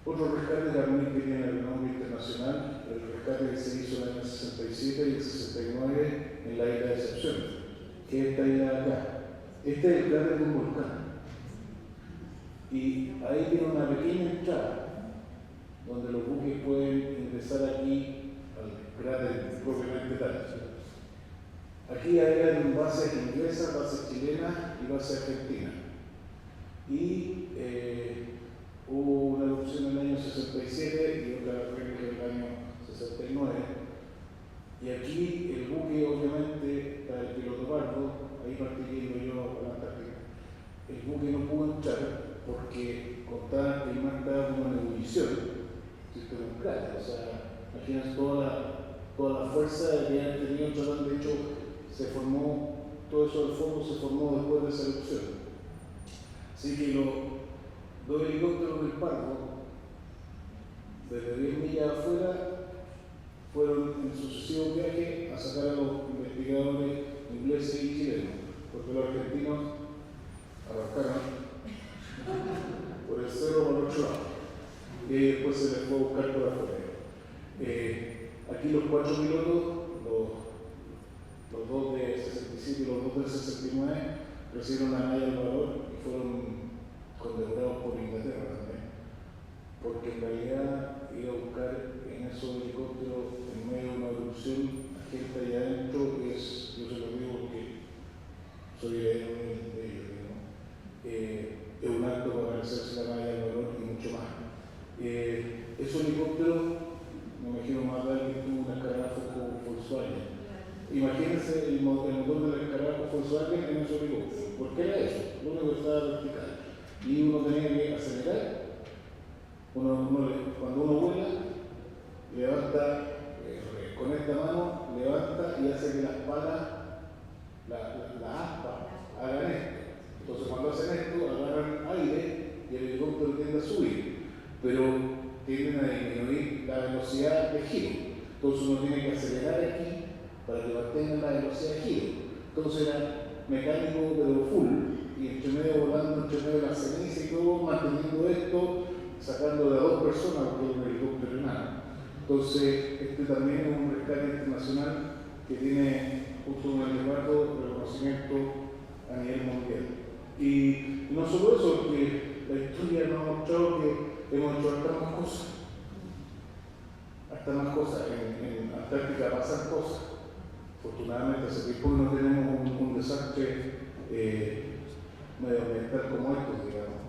Otro rescate también que tiene el nombre internacional, el rescate que se hizo en el año 67 y el 69 en la isla de Decepción, que es esta isla de acá. Este es el cráter de un volcán. Y ahí tiene una pequeña entrada donde los buques pueden ingresar aquí al cráter propiamente tal. Aquí hay bases inglesas, bases chilenas y bases argentinas. Y hubo una erupción en el año 67 y otra en el año 69. Y aquí el buque, obviamente, para el piloto Pardo, ahí partiendo yo a la Antártica, el buque no pudo entrar porque contaban que el mar estaba como en ebullición, sistema nuclear. O sea, imagínense toda la fuerza que habían tenido tratando. De hecho, todo eso del fondo se formó después de esa erupción. Así que los 2 helicópteros del Pardo, desde 10 millas afuera, fueron en sucesivos viajes a sacar a los investigadores ingleses y chilenos, porque los argentinos arrancaron por el cerro para el otro lado, y después se les fue a buscar por afuera. Aquí los 4 pilotos, los 2 de 67 y los 2 del 69, recibieron la medalla del valor y fueron condecorados por Inglaterra también, porque en realidad ir a buscar en esos helicópteros en medio de una erupción a gente allá adentro yo se lo digo porque soy héroe de ellos, ¿no? Es un acto para merecerse la medalla del valor y mucho más. Esos helicópteros, me imagino más de alguien tuvo un escarabajo con Volkswagen. Imagínense el motor del escarabajo Volkswagen en esos helicópteros. ¿Por qué era eso? Lo único que estaba vertical. cuando uno vuela, levanta, con esta mano, levanta y hace que las palas, la aspa, hagan esto. Entonces cuando hacen esto, agarran aire y el helicóptero tiende a subir, pero tienden a disminuir la velocidad de giro. Entonces uno tiene que acelerar aquí para que mantenga la velocidad de giro. Entonces era mecánico pero full, y entre medio volando, entre medio de la ceniza y todo, manteniendo esto, sacando de a 2 personas porque es un helicóptero enano. Entonces, este también es un rescate internacional que tiene justo un elevato reconocimiento a nivel mundial. Y no solo eso, porque la historia nos ha mostrado que hemos hecho hasta más cosas. Hasta más cosas. En Antártica pasan cosas. Afortunadamente, hace tiempo no tenemos un desastre medioambiental como estos, digamos.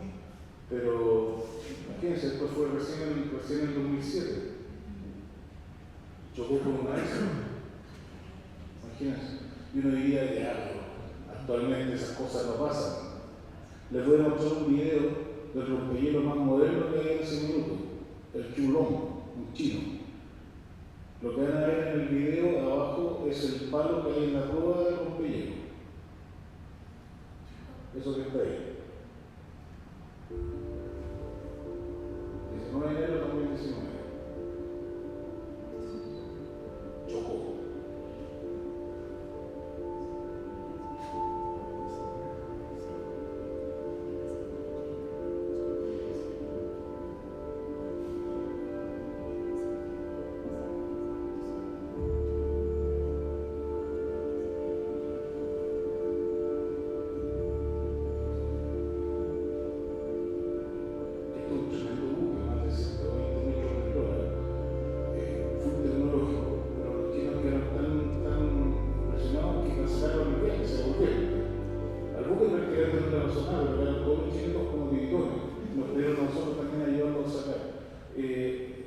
Pero, imagínense, esto fue recién en el 2007. Chocó con un iceberg. Imagínense. Y uno diría, diablo, actualmente esas cosas no pasan. Les voy a mostrar un video del rompehielo más moderno que hay en ese minuto, el Chulong, un chino. Lo que van a ver en el video abajo es el palo que hay en la rueda del rompehielo. Eso que está ahí. 19 de enero de 2019. Chocó.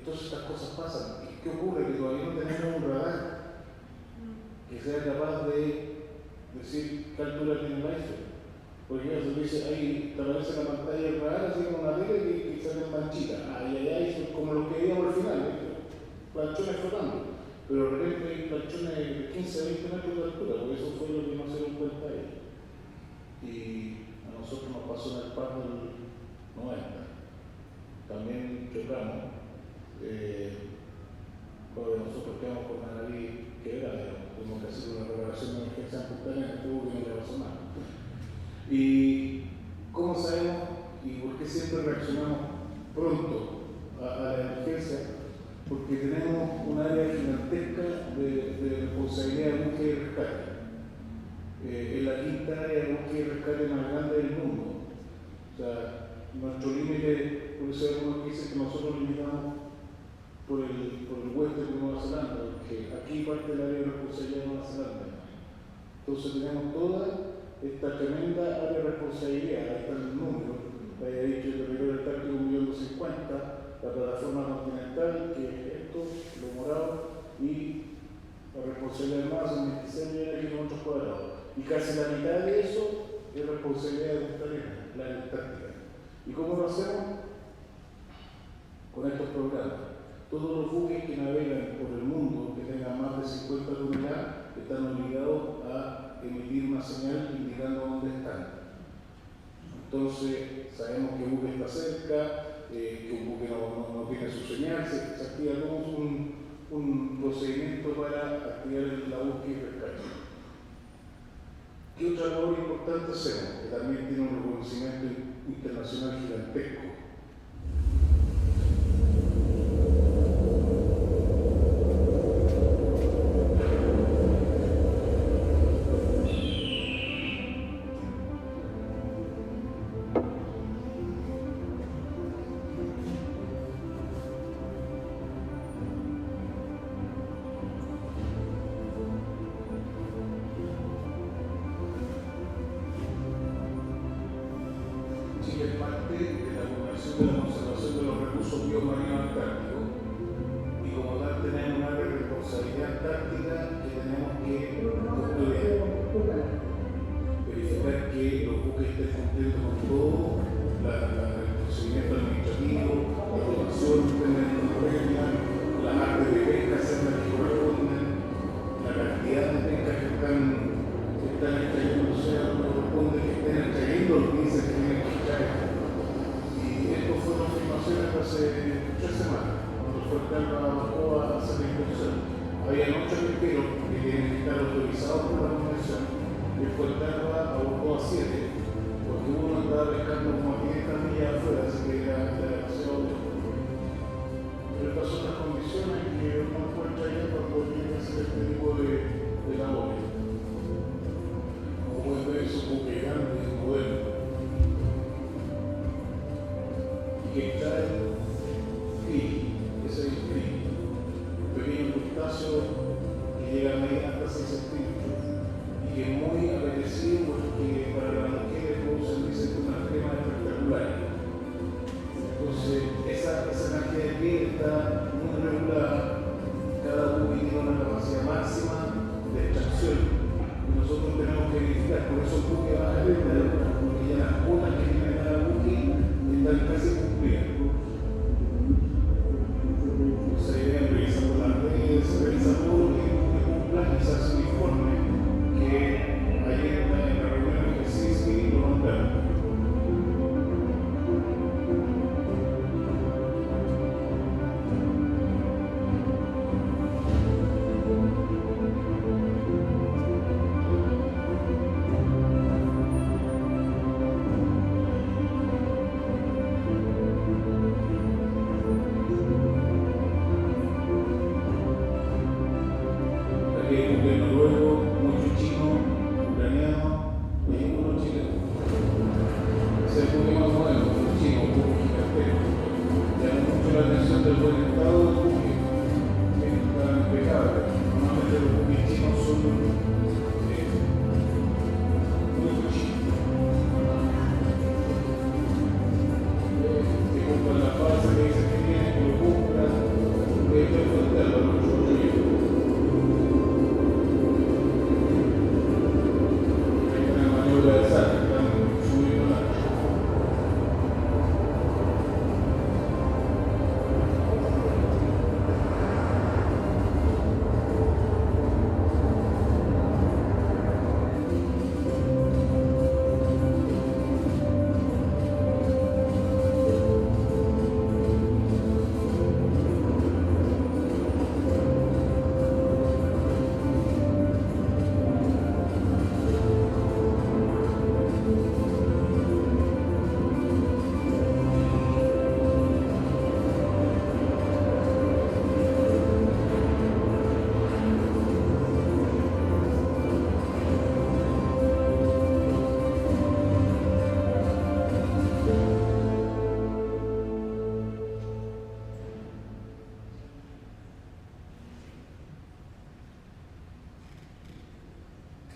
Entonces estas cosas pasan. ¿Qué ocurre? Que todavía no tenemos un radar que sea capaz de decir qué altura tiene el iceberg. Porque se dice, ahí te aparece la pantalla del radar, así como una tele que sale manchita. Ahí, como lo que veíamos al final, planchones flotando. Pero de repente hay planchones de 15 a 20 metros de altura, porque eso fue lo que no se dio cuenta ahí. Y a nosotros nos pasó en el par del 90. También chocamos. Cuando nosotros quedamos con la nariz quebrada, tuvimos que hacer una reparación de emergencia en Punta Arenas, que no le pasó nada. ¿Y cómo sabemos y por qué siempre reaccionamos pronto a la emergencia? Porque tenemos un área gigantesca de responsabilidad de búsqueda y rescate. Es la quinta área de búsqueda y rescate más grande del mundo. O sea, nuestro límite, por eso hay algunos que dicen que nosotros limitamos por el oeste de Nueva Zelanda, porque aquí parte del área de responsabilidad de Nueva Zelanda. Entonces tenemos toda esta tremenda área de responsabilidad, ahí están los números, había dicho el territorio antártico 1.250.000, la plataforma continental, que es esto, lo morado, y la responsabilidad de más son 26 millones de kilómetros cuadrados. Y casi la mitad de eso es responsabilidad de Punta Arenas, la Antártica. ¿Y cómo lo hacemos? Con estos programas. Todos los buques que navegan por el mundo que tengan más de 50 toneladas están obligados a emitir una señal indicando dónde están. Entonces, sabemos que un buque está cerca, que un buque no tiene su señal, se activa todo un procedimiento para activar la búsqueda y rescate. ¿Qué otra labor importante hacemos? Que también tiene un reconocimiento internacional gigantesco. Chile es parte de la Cooperación de la Conservación de los Recursos Biomarinos Antárticos y como tal tenemos una área de responsabilidad antártica que tenemos que custodiar, verificar que los buques estén cumpliendo con todo el procedimiento administrativo, la dotación, pesqueros que tienen que estar autorizados por la Convención es cortarla a 2 a 7, porque uno andaba pescando como a 500 millas afuera, así que era demasiado lejos. Pero estas son las condiciones que uno encuentra ya cuando tiene que hacer este tipo de labores. Como pueden ver, es un buque grande y moderno, y que trae krill, ese es el krill, un pequeño crustáceo que llega a medir hasta 6 centímetros y que es muy apetecido porque para las mujeres producen, dicen, unas cremas espectaculares. Entonces, esa cantidad de piel está muy regulada, cada buque tiene una capacidad máxima de extracción y nosotros tenemos que verificar, por eso el buque baja de altura, porque ya las cuotas que tiene cada buque están casi cumplidas. Se vienen revisando las redes, se revisa todo lo que cumplan y se hace un informe que ayer en la reunión de CISI lo mandaron.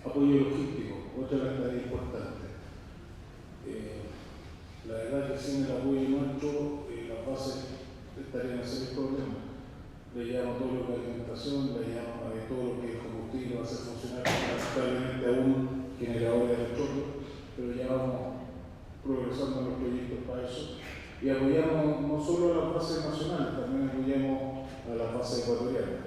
Apoyo logístico, otra tarea importante. La verdad que sin el apoyo nuestro, las bases estarían en serios problemas. Le llevamos todo lo que es alimentación, le llevamos todo lo que es combustible, hacer funcionar lamentablemente a un generador de petróleo, pero ya vamos progresando en los proyectos para eso. Y apoyamos no solo a las bases nacionales, también apoyamos a las bases ecuatorianas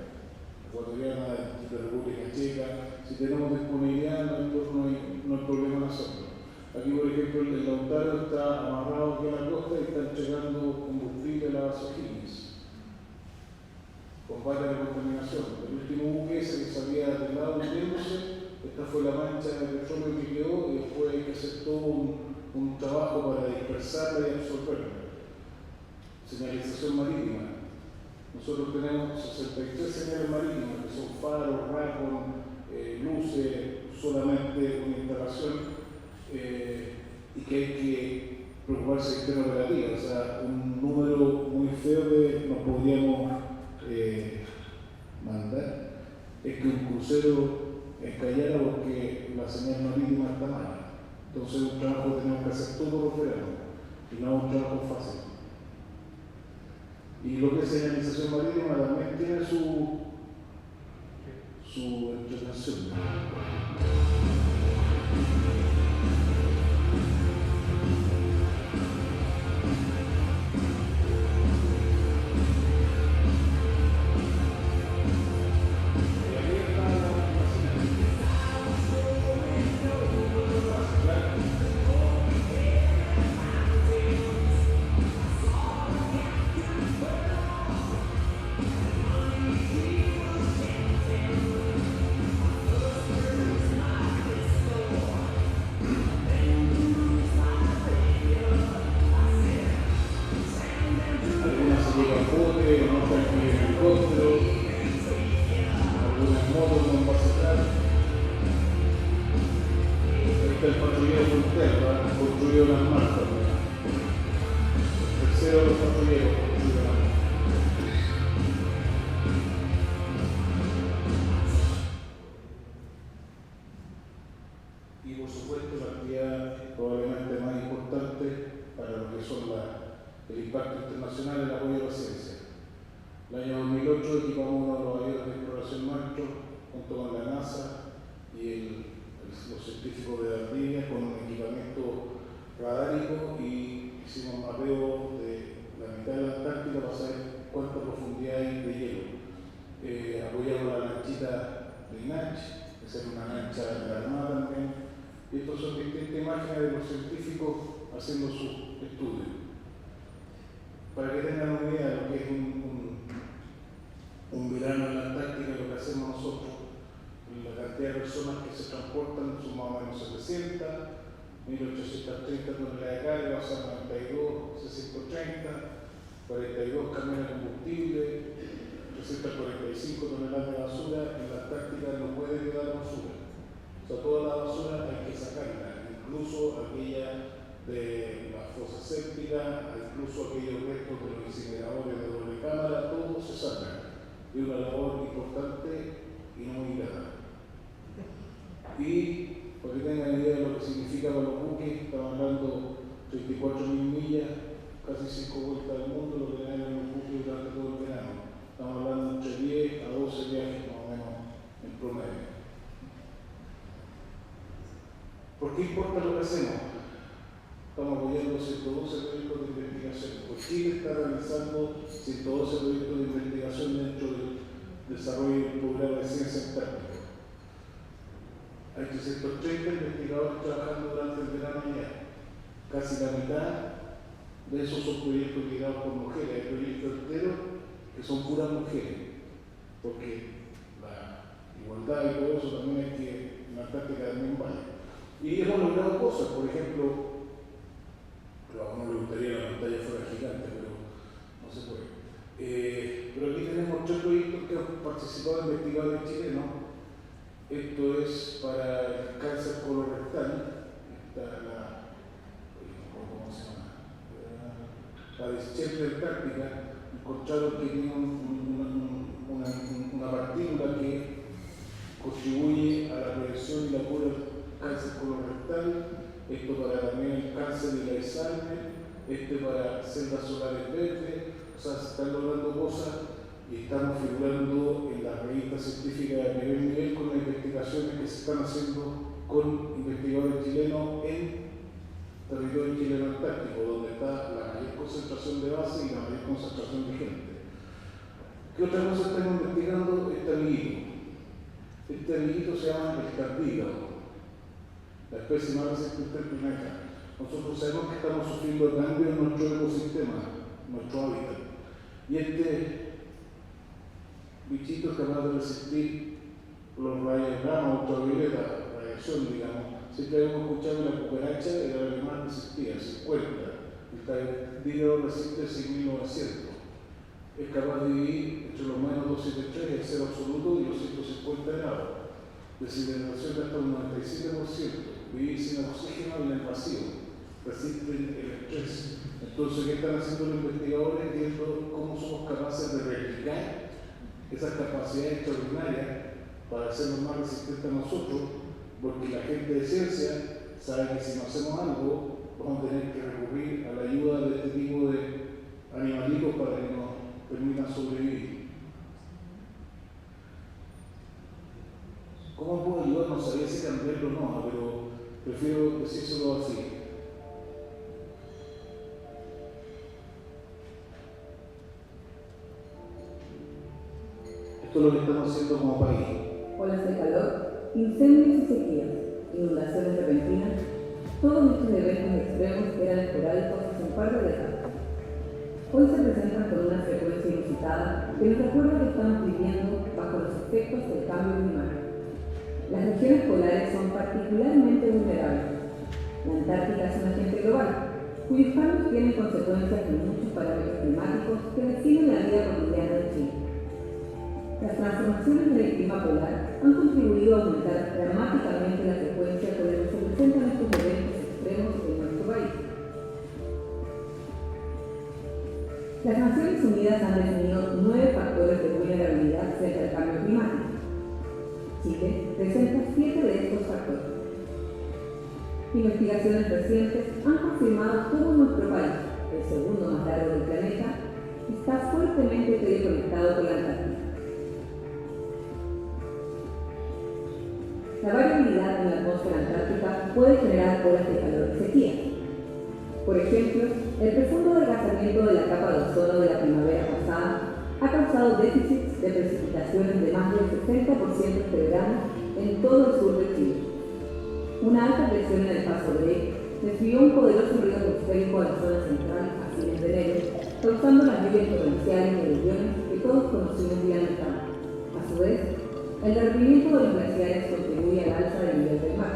de República Checa. Si tenemos disponibilidad, no hay problema en hacerlo. Aquí, por ejemplo, el Lautaro está amarrado aquí a la costa y está entregando combustible a la base O'Higgins. Combate a la contaminación. El último buque ese que salía del lado hundiéndose, esta fue la mancha de petróleo que quedó y después hay que hacer todo un trabajo para dispersarla y absorberla. Señalización marítima. Nosotros tenemos 63 señales marítimas que son faros, racos, luces, solamente una instalación y que hay que preocuparse del tema operativo. O sea, un número muy feo que nos podríamos mandar es que un crucero encallara porque la señal marítima está mala. Entonces, un trabajo que tenemos que hacer todos los veranos y no es un trabajo fácil. Y lo que es señalización marítima también tiene su entretención. Cero los patrulleros. Y por supuesto la actividad probablemente más importante para lo que son el impacto internacional en el apoyo a la ciencia. El año 2008 equipamos uno de los aviones de exploración nuestro junto con la NASA y los científicos de Valdivia con un equipamiento radárico y hicimos mapeo de la mitad de la Antártica para saber cuánta profundidad hay de hielo. Apoyamos la lanchita de INACH, que es una lancha de la Armada también. Y estas son distintas imágenes de los científicos haciendo sus estudios. Para que tengan una idea de lo que es un verano en la Antártica, lo que hacemos nosotros, la cantidad de personas que se transportan son más o menos 700, 1830 toneladas de carga, o sea, 92, 630, 42 camiones de combustible, 345 toneladas de basura. En la Antártica no puede quedar basura. O sea, toda la basura hay que sacarla, incluso aquella de las fosas sépticas, incluso aquellos restos de los incineradores de doble cámara, todo se saca. Es una labor importante y no muy grata. Y para que tengan idea de lo que significa para los buques, estamos hablando de 34.000 millas, casi 5 vueltas al mundo, lo que tenemos en los buques durante todo el verano. Estamos hablando entre 10 a 12 viajes más o menos en promedio. ¿Por qué importa lo que hacemos? Estamos apoyando 112 proyectos de investigación. Pues Chile está realizando 112 proyectos de investigación dentro del desarrollo del programa de ciencia antártica. Hay 330 investigadores trabajando durante el verano ya. Casi la mitad de esos son proyectos liderados por mujeres. Hay proyectos enteros que son puras mujeres, porque la igualdad y todo eso también hay que en la Antártica también vale. Y hemos logrado cosas, por ejemplo, a uno le gustaría que la pantalla fuera gigante, pero no se puede. Pero aquí tenemos 3 proyectos que han participado investigadores chilenos. Esto es para el cáncer colorectal. ¿Cómo se llama? La dischepsia antártica. Encontraron que tiene una partícula que contribuye a la prevención y la cura del cáncer colorectal. Esto para también el cáncer y el Alzheimer, para células solares verdes. O sea, se están logrando cosas y estamos figurando en las revistas científicas de primer nivel con las investigaciones que se están haciendo con investigadores chilenos en territorio chileno antártico, donde está la mayor concentración de base y la mayor concentración de gente. ¿Qué otra cosa estamos investigando? Este amiguito se llama el tardígrado, la especie más resistente del planeta. Nosotros sabemos que estamos sufriendo cambios en nuestro ecosistema, nuestro hábitat. Y este bichito es capaz de resistir los rayos gamma, ultravioleta, radiación, digamos. Siempre hemos escuchado la cucaracha y la que más resistía, 50. El tardígrado resiste 6.900. Es capaz de vivir entre los menos 273, el cero absoluto, y los 150 grados. Deshidratación de hasta un 97%. Vivir sin oxígeno en el vacío. Resisten el estrés. Entonces, ¿qué están haciendo los investigadores? Viendo cómo somos capaces de replicar esas capacidades extraordinarias para hacernos más resistentes a nosotros, porque la gente de ciencia sabe que si no hacemos algo, vamos a tener que recurrir a la ayuda de este tipo de animalitos para que nos permitan sobrevivir. ¿Cómo puedo ayudar? No sabía si cambiarlo o no, pero prefiero decírselo así. Esto es lo que estamos haciendo como país. Olas de calor, incendios y sequías, inundaciones repentinas, todos estos eventos extremos eran esporádicos hace un par de décadas. Hoy se presentan con una frecuencia inusitada que nos recuerda que estamos viviendo bajo los efectos del cambio climático. Las regiones polares son particularmente vulnerables. La Antártica es un agente global, cuyos cambios tienen consecuencias en muchos parámetros climáticos que definen la vida cotidiana de Chile. Las transformaciones del clima polar han contribuido a aumentar dramáticamente la frecuencia con la que se presentan estos eventos extremos en nuestro país. Las Naciones Unidas han definido 9 factores de vulnerabilidad frente al cambio climático. Chile presenta 7 de estos factores. Investigaciones recientes han confirmado cómo nuestro país, el segundo más largo del planeta, está fuertemente interconectado con la Antártica. La variabilidad en la atmósfera antártica puede generar olas de calor y sequía. Por ejemplo, el profundo adelgazamiento de la capa de ozono de la primavera pasada ha causado déficits de precipitaciones de más del 60% este verano en todo el sur de Chile. Una alta presión en el paso Drake desvió un poderoso río atmosférico a la zona central a fines de enero, causando las lluvias torrenciales y aluviones que todos conocimos vía mercado. A su vez, el derretimiento de los glaciares contribuye al alza del nivel del mar.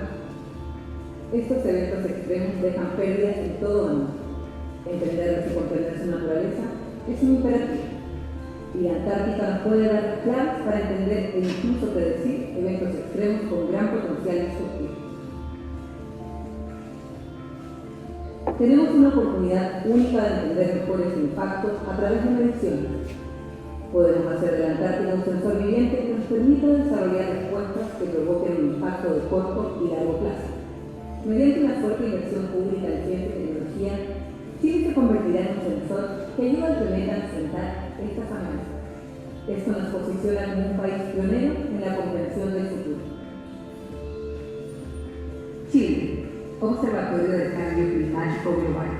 Estos eventos extremos dejan pérdidas en todo año. Entenderlos y comprender su naturaleza es un imperativo. Y la Antártica nos puede dar las claves para entender e incluso predecir eventos extremos con gran potencial destructivo. Tenemos una oportunidad única de entender mejor ese impacto a través de mediciones. Podemos hacer de la Antártica un sensor viviente que nos permita desarrollar respuestas que provoquen un impacto de corto y largo plazo. Mediante una fuerte inversión pública en ciencia y tecnología, Chile se convertirá en un sensor que ayuda al planeta a enfrentar estas amenazas. Esto nos posiciona como un país pionero en la comprensión del futuro. Chile, Observatorio del Cambio Climático Global.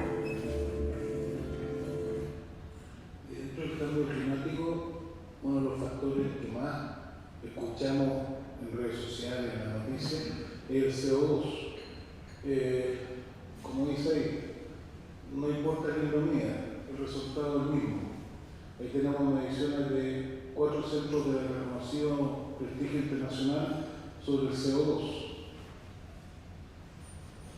Dentro del cambio climático, uno de los factores que más escuchamos en redes sociales, en las noticias, es el CO2. Como dice ahí, no importa quién lo mida, el resultado es el mismo. Ahí tenemos mediciones de 4 centros de reconocido prestigio internacional sobre el CO2.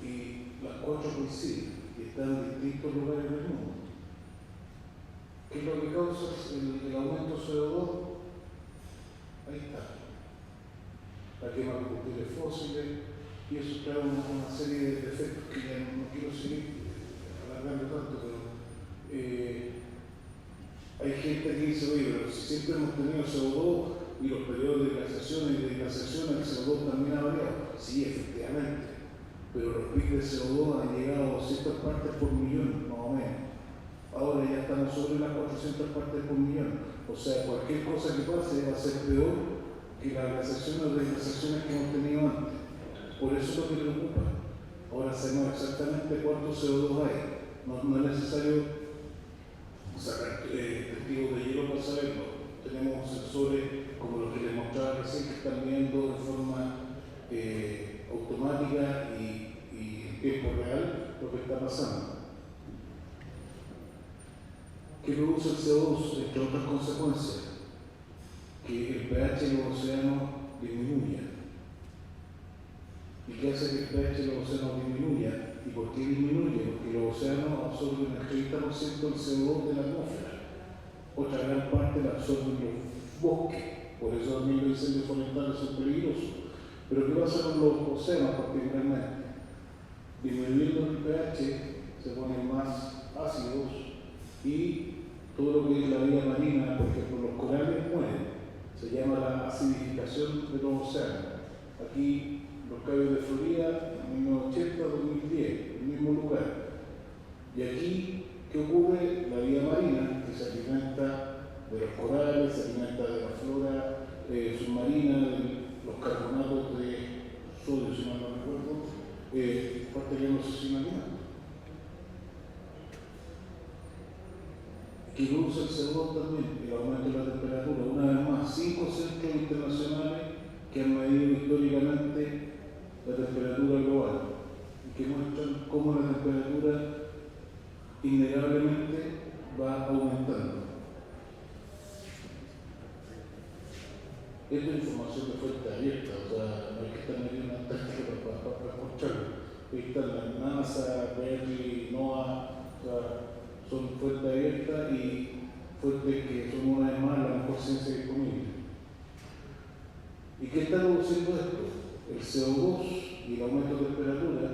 Y las 4 coinciden y están en distintos lugares del mundo. ¿Qué es lo que causa el aumento de CO2? Ahí está. La quema de combustibles fósiles, y eso trae una serie de efectos que ya no quiero seguir alargando tanto, pero hay gente que dice, oye, pero si siempre hemos tenido CO2 y los periodos de glaciación y de glaciación, el CO2 también ha variado. Sí, efectivamente, pero los picos de CO2 han llegado a 200 partes por millón, más o menos. Ahora ya estamos sobre las 400 partes por millón. O sea, cualquier cosa que pase va a ser peor que las glaciaciones o desglaciaciones que hemos tenido antes. Por eso es lo que preocupa. Ahora sabemos exactamente cuánto CO2 hay. No es necesario sacar testigos de hielo para saberlo. Tenemos sensores como los que les mostraba recién que están viendo de forma automática y en tiempo real lo que está pasando. ¿Qué produce el CO2? Entre otras consecuencias, que el pH de los océanos disminuya. ¿Y qué hace que el pH de los océanos disminuya? ¿Y por qué disminuye? Porque los océanos absorben el 30% del CO2 de la atmósfera. Otra gran parte la absorben los bosques. Por eso también los incendios forestales son peligrosos. Pero ¿qué pasa con los océanos particularmente? Disminuyendo el pH se ponen más ácidos y todo lo que es la vida marina, por ejemplo, los corales mueren. Se llama la acidificación de los océanos. Aquí, los Cayos de Florida, en 1980-2010, el mismo lugar. Y aquí, ¿qué ocurre? La vida marina, que se alimenta de los corales, se alimenta de la flora submarina, de los carbonatos de sodio, si mal no recuerdo, parte que no se sin alimentos. Que produce el CO2 también, el aumento de la temperatura. Una vez más, 5 centros internacionales que han medido históricamente la temperatura global y que muestran cómo la temperatura innegablemente va aumentando. Esto es información de fuente abierta, o sea, no hay que estar metiendo en Antártica para escucharlo. Ahí están la NASA, Berkeley, NOAA, o sea, son fuentes abiertas y fuentes que son una vez más la mejor ciencia disponible. ¿Y qué está produciendo esto? El CO2 y el aumento de temperatura.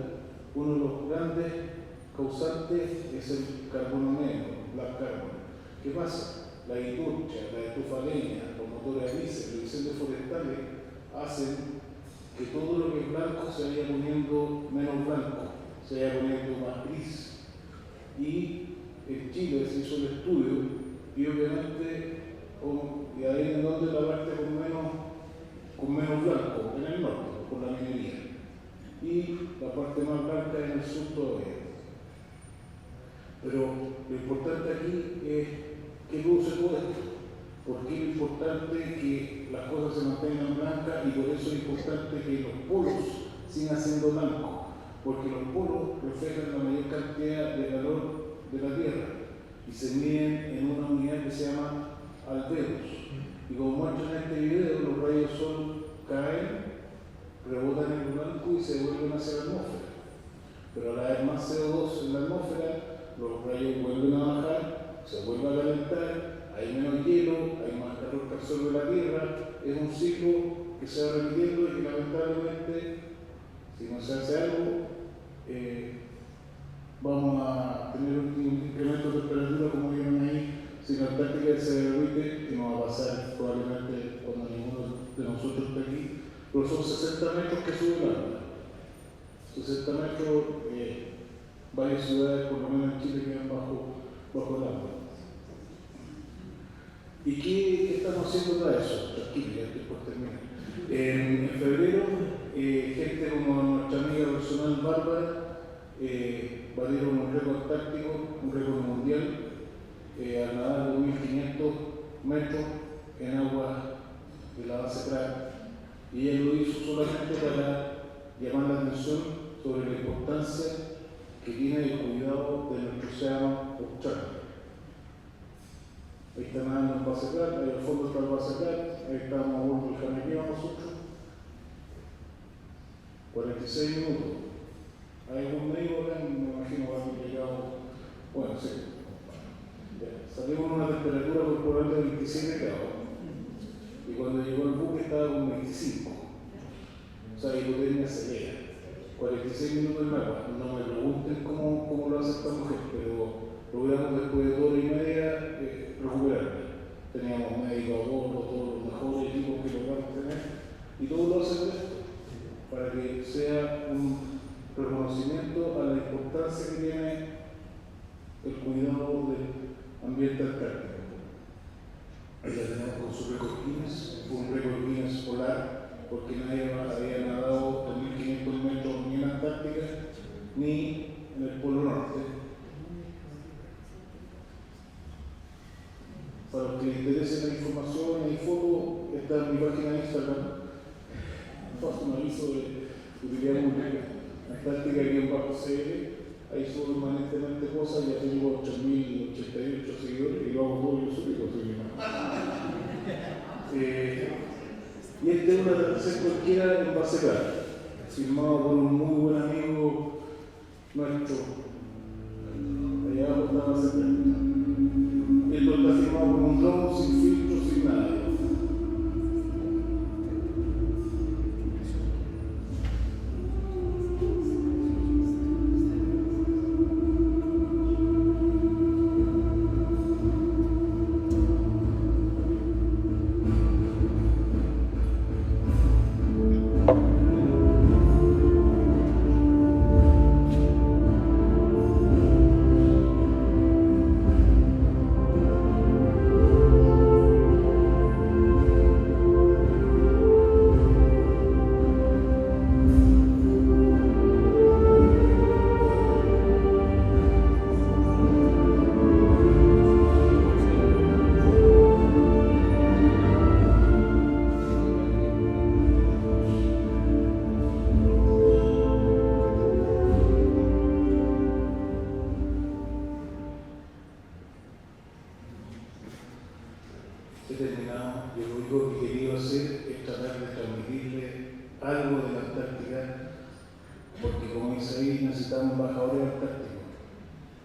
Uno de los grandes causantes es el carbono negro, black carbon. ¿Qué pasa? La industria, la estufa de leña, los motores a diésel, los incendios forestales hacen que todo lo que es blanco se vaya poniendo menos blanco, se vaya poniendo más gris. Y en Chile se hizo el estudio y obviamente, y ahí en donde la parte con menos blanco, en el norte, por la minería. Y la parte más blanca en el sur todavía. Pero lo importante aquí es que produce todo esto. Porque es importante que las cosas se mantengan blancas y por eso es importante que los polos sigan siendo blancos. Porque los polos reflejan la mayor cantidad de calor de la Tierra y se miden en una unidad que se llama albedos. Y como muestran en este video, los rayos sol caen, rebotan en el blanco y se devuelven hacia la atmósfera. Pero al haber más CO2 en la atmósfera, los rayos vuelven a bajar, se vuelve a calentar, hay menos hielo, hay más calor que absorbe la Tierra. Es un ciclo que se va repitiendo y que lamentablemente, si no se hace algo, vamos a tener un incremento de temperatura como vieron ahí. Si la Antártica se derrite, que no va a pasar probablemente cuando ninguno de nosotros esté aquí, pero son 60 metros que sube el agua. 60 metros, varias ciudades, por lo menos en Chile, quedan bajo el agua. ¿Y qué estamos haciendo para eso? Tranquilo, ya después termina. En febrero, gente como nuestra amiga personal Bárbara batieron un récord antártico, un récord mundial, al nadar 2.500 metros en agua de la base Pratt. Y ella lo hizo solamente para llamar la atención sobre la importancia que tiene el cuidado de nuestro océano austral. Ahí está nadando en base Pratt, ahí al fondo está el base Pratt, ahí estamos a bordo del Janequeo nosotros. 46 minutos. Hay algún médico acá, me imagino que han llegado. Bueno, sí. Salimos con una temperatura corporal de 27 grados. Y cuando llegó el buque estaba con 25. O sea, hipotermia severa. 46 minutos en agua. No me pregunten cómo lo hace esta mujer, pero logramos después de 2 horas y media recuperarla. Teníamos médicos a bordo, todos los mejores equipos que logramos tener, y todo lo hacen esto, para que sea un reconocimiento a la importancia que tiene el cuidado del ambiente antártico. Ahí la tenemos con su récord Guinness, fue un récord Guinness polar, porque nadie había nadado 2.500 metros ni en Antártica ni en el Polo Norte. Para los que les interese la información y fotos, está en mi página de Instagram. Paso un aviso de utilidad pública. Antártica-CL. Ahí subo permanentemente cosas, ya tengo 8.088 seguidores y lo hago todo yo solo. Y este es una tercera cualquiera en base Pratt, firmado por un muy buen amigo nuestro. Allá abajo está base Pratt. Esto está firmado con un dron, sin filtro, sin nada. He terminado, yo lo único que quería hacer es tratar de transmitirle algo de la Antártica, porque como dice ahí, necesitamos embajadores antárticos,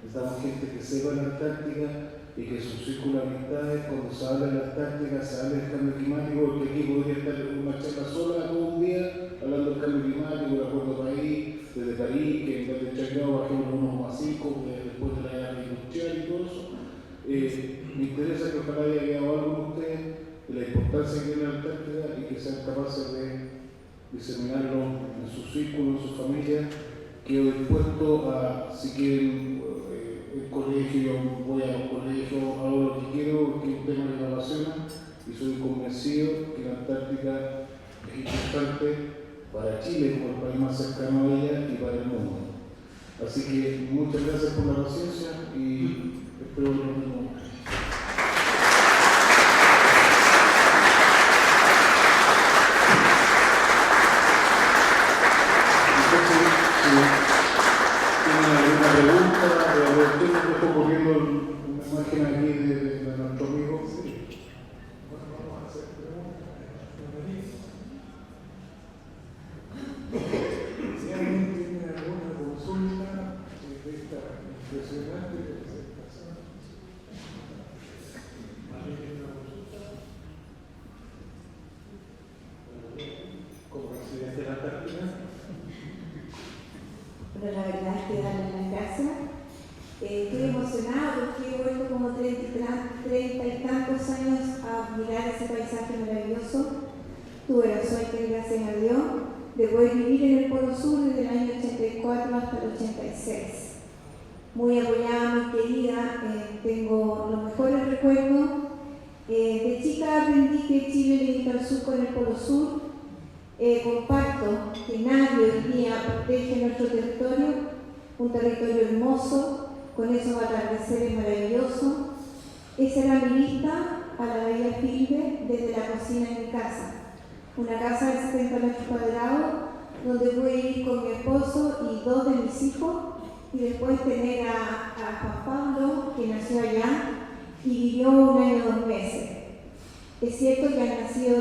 necesitamos gente que sepa la Antártica y que su círculo de amistades, cuando se habla de la Antártica, se habla del cambio climático, porque aquí podría estar una charla sola todo un día hablando del cambio climático, del Acuerdo de París, desde París, que en vez de Chacao bajemos 1,5 después de la guerra industrial y todo eso. me interesa que ojalá haya quedado algo con ustedes de la importancia que tiene la Antártida y que sean capaces de diseminarlo en su círculo, en su familia. Quedo dispuesto a, si quieren, el colegio, voy a los colegios, hago lo que quiero, que es un tema que me apasiona y soy convencido que la Antártida es importante para Chile como el país más cercano a ella y para el mundo. Así que muchas gracias por la paciencia y espero que nos vemos. ¿Tiene alguna pregunta? Estoy ocurriendo una imagen aquí de nuestro amigo. Si alguien tiene alguna consulta de esta impresionante presentación. ¿Alguien tiene una consulta? Como presidente de la Antártida. Bueno, la verdad es que darle las gracias. Estoy emocionada porque he vuelto como 30 y tantos años a mirar ese paisaje maravilloso. Tuve la suerte, gracias a Dios, de poder vivir en el Polo Sur desde el año 84 hasta el 86. Muy apoyada, muy querida, tengo los mejores recuerdos. De chica aprendí que Chile limita al sur con el Polo Sur. Comparto que nadie hoy día protege nuestro territorio, un territorio hermoso, con esos atardeceres maravillosos. Esa era mi vista a la bahía Filde desde la cocina de mi casa. Una casa de 70 metros cuadrados, donde pude ir con mi esposo y 2 de mis hijos, y después tener a Juan Pablo, que nació allá y vivió 1 año y 2 meses. Es cierto que han nacido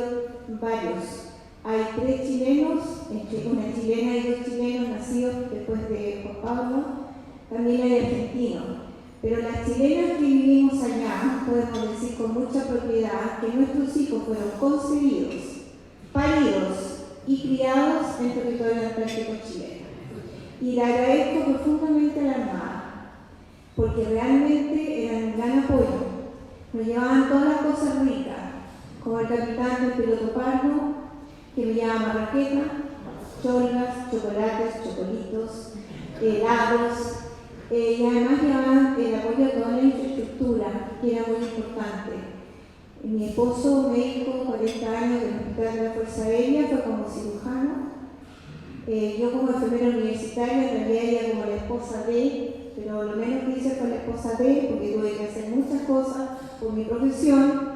varios. Hay 3 chilenos, entre una chilena y 2 chilenos nacidos después de Juan Pablo. También hay argentinos. Pero las chilenas que vivimos allá, podemos decir con mucha propiedad que nuestros hijos fueron concebidos, paridos y criados en territorio antártico chileno. Y le agradezco profundamente a la Armada, porque realmente eran un gran apoyo. Nos llevaban todas las cosas ricas, como el capitán del piloto Pardo, que me llevaba marraqueta, cholgas, chocolates, chocolitos, helados, y además llevaban el apoyo a toda la infraestructura, que era muy importante. Mi esposo, médico, 40 años del Hospital de la Fuerza Aérea, fue como cirujano. Yo como enfermera universitaria, en realidad ella como la esposa de, pero lo menos que hice fue la esposa de, porque tuve que hacer muchas cosas por mi profesión.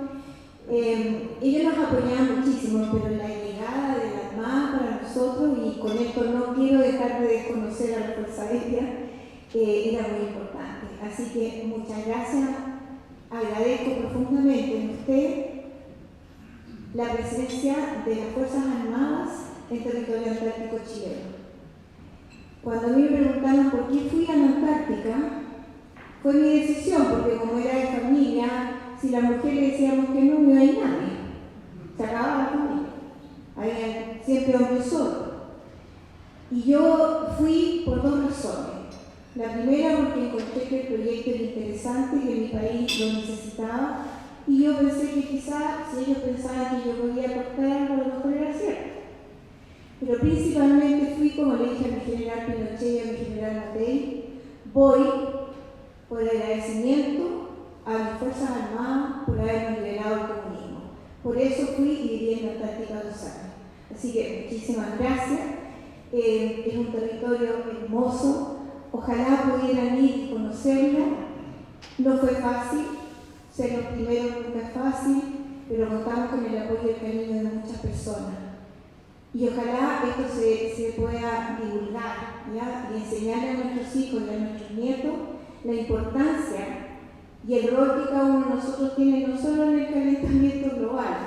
Ellos nos apoyaban muchísimo, pero la llegada de la Armada para nosotros, y con esto no quiero dejar de desconocer a la Fuerza Aérea, era muy importante. Así que muchas gracias. Agradezco profundamente en usted la presencia de las Fuerzas Armadas en territorio antártico chileno. Cuando a mí me preguntaron por qué fui a la Antártica, fue mi decisión, porque como era de familia, si la mujer le decíamos que no, no hay nadie. Se acababa la familia. Había siempre hombres solos. Y yo fui por 2 razones. La primera, porque encontré que el proyecto era interesante, que mi país lo necesitaba, y yo pensé que quizás, si ellos pensaban que yo podía aportar algo, a lo mejor era cierto. Pero principalmente fui, como le dije a mi general Pinochet y a mi general Matei, voy por agradecimiento a las Fuerzas Armadas por habernos liberado el comunismo. Por eso fui y viví en la Antártica 2 años. Así que muchísimas gracias. Es un territorio hermoso. Ojalá pudieran ir y conocerlo. No fue fácil, ser los primeros nunca es fácil, pero contamos con el apoyo y el cariño de muchas personas. Y ojalá esto se pueda divulgar, ¿ya? Y enseñarle a nuestros hijos y a nuestros nietos la importancia y el rol que cada uno de nosotros tiene, no solo en el calentamiento global,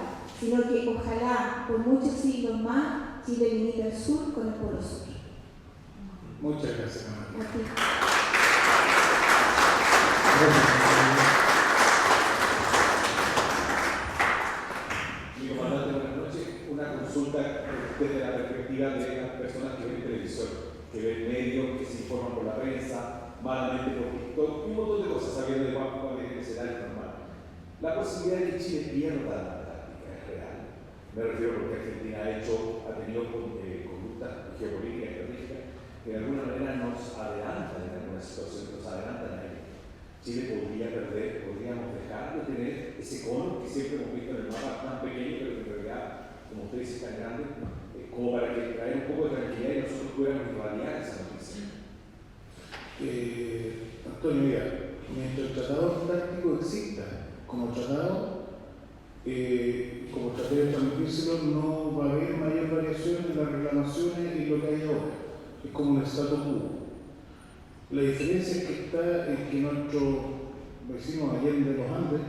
sino que ojalá por muchos siglos más Chile limite al sur con el Polo Sur. Muchas gracias, María. Mi comandante, buenas noches. Una consulta desde la perspectiva de las personas que ven televisión, que ven medios, que se informan por la prensa, malamente por TikTok, y un montón de cosas, sabiendo de cuál será el La posibilidad de que Chile pierda la Antártica es real. Me refiero porque Argentina ha tenido conductas geopolíticas y estratégicas que de alguna manera nos adelantan en algunas situaciones, nos adelantan a ello. Chile podríamos dejar de tener ese cono que siempre hemos visto en el mapa tan pequeño, pero que en realidad, como ustedes dicen, tan grande, como para que traer un poco de tranquilidad y nosotros pudiéramos irradiar esa noticia. Antonio, mira, mientras el Tratado Antártico exista como tratado de transmitírselo, no va a haber mayor variación en las reclamaciones y lo que hay ahora. Es como un status quo. La diferencia es que está en que nuestros vecinos Allende de los Andes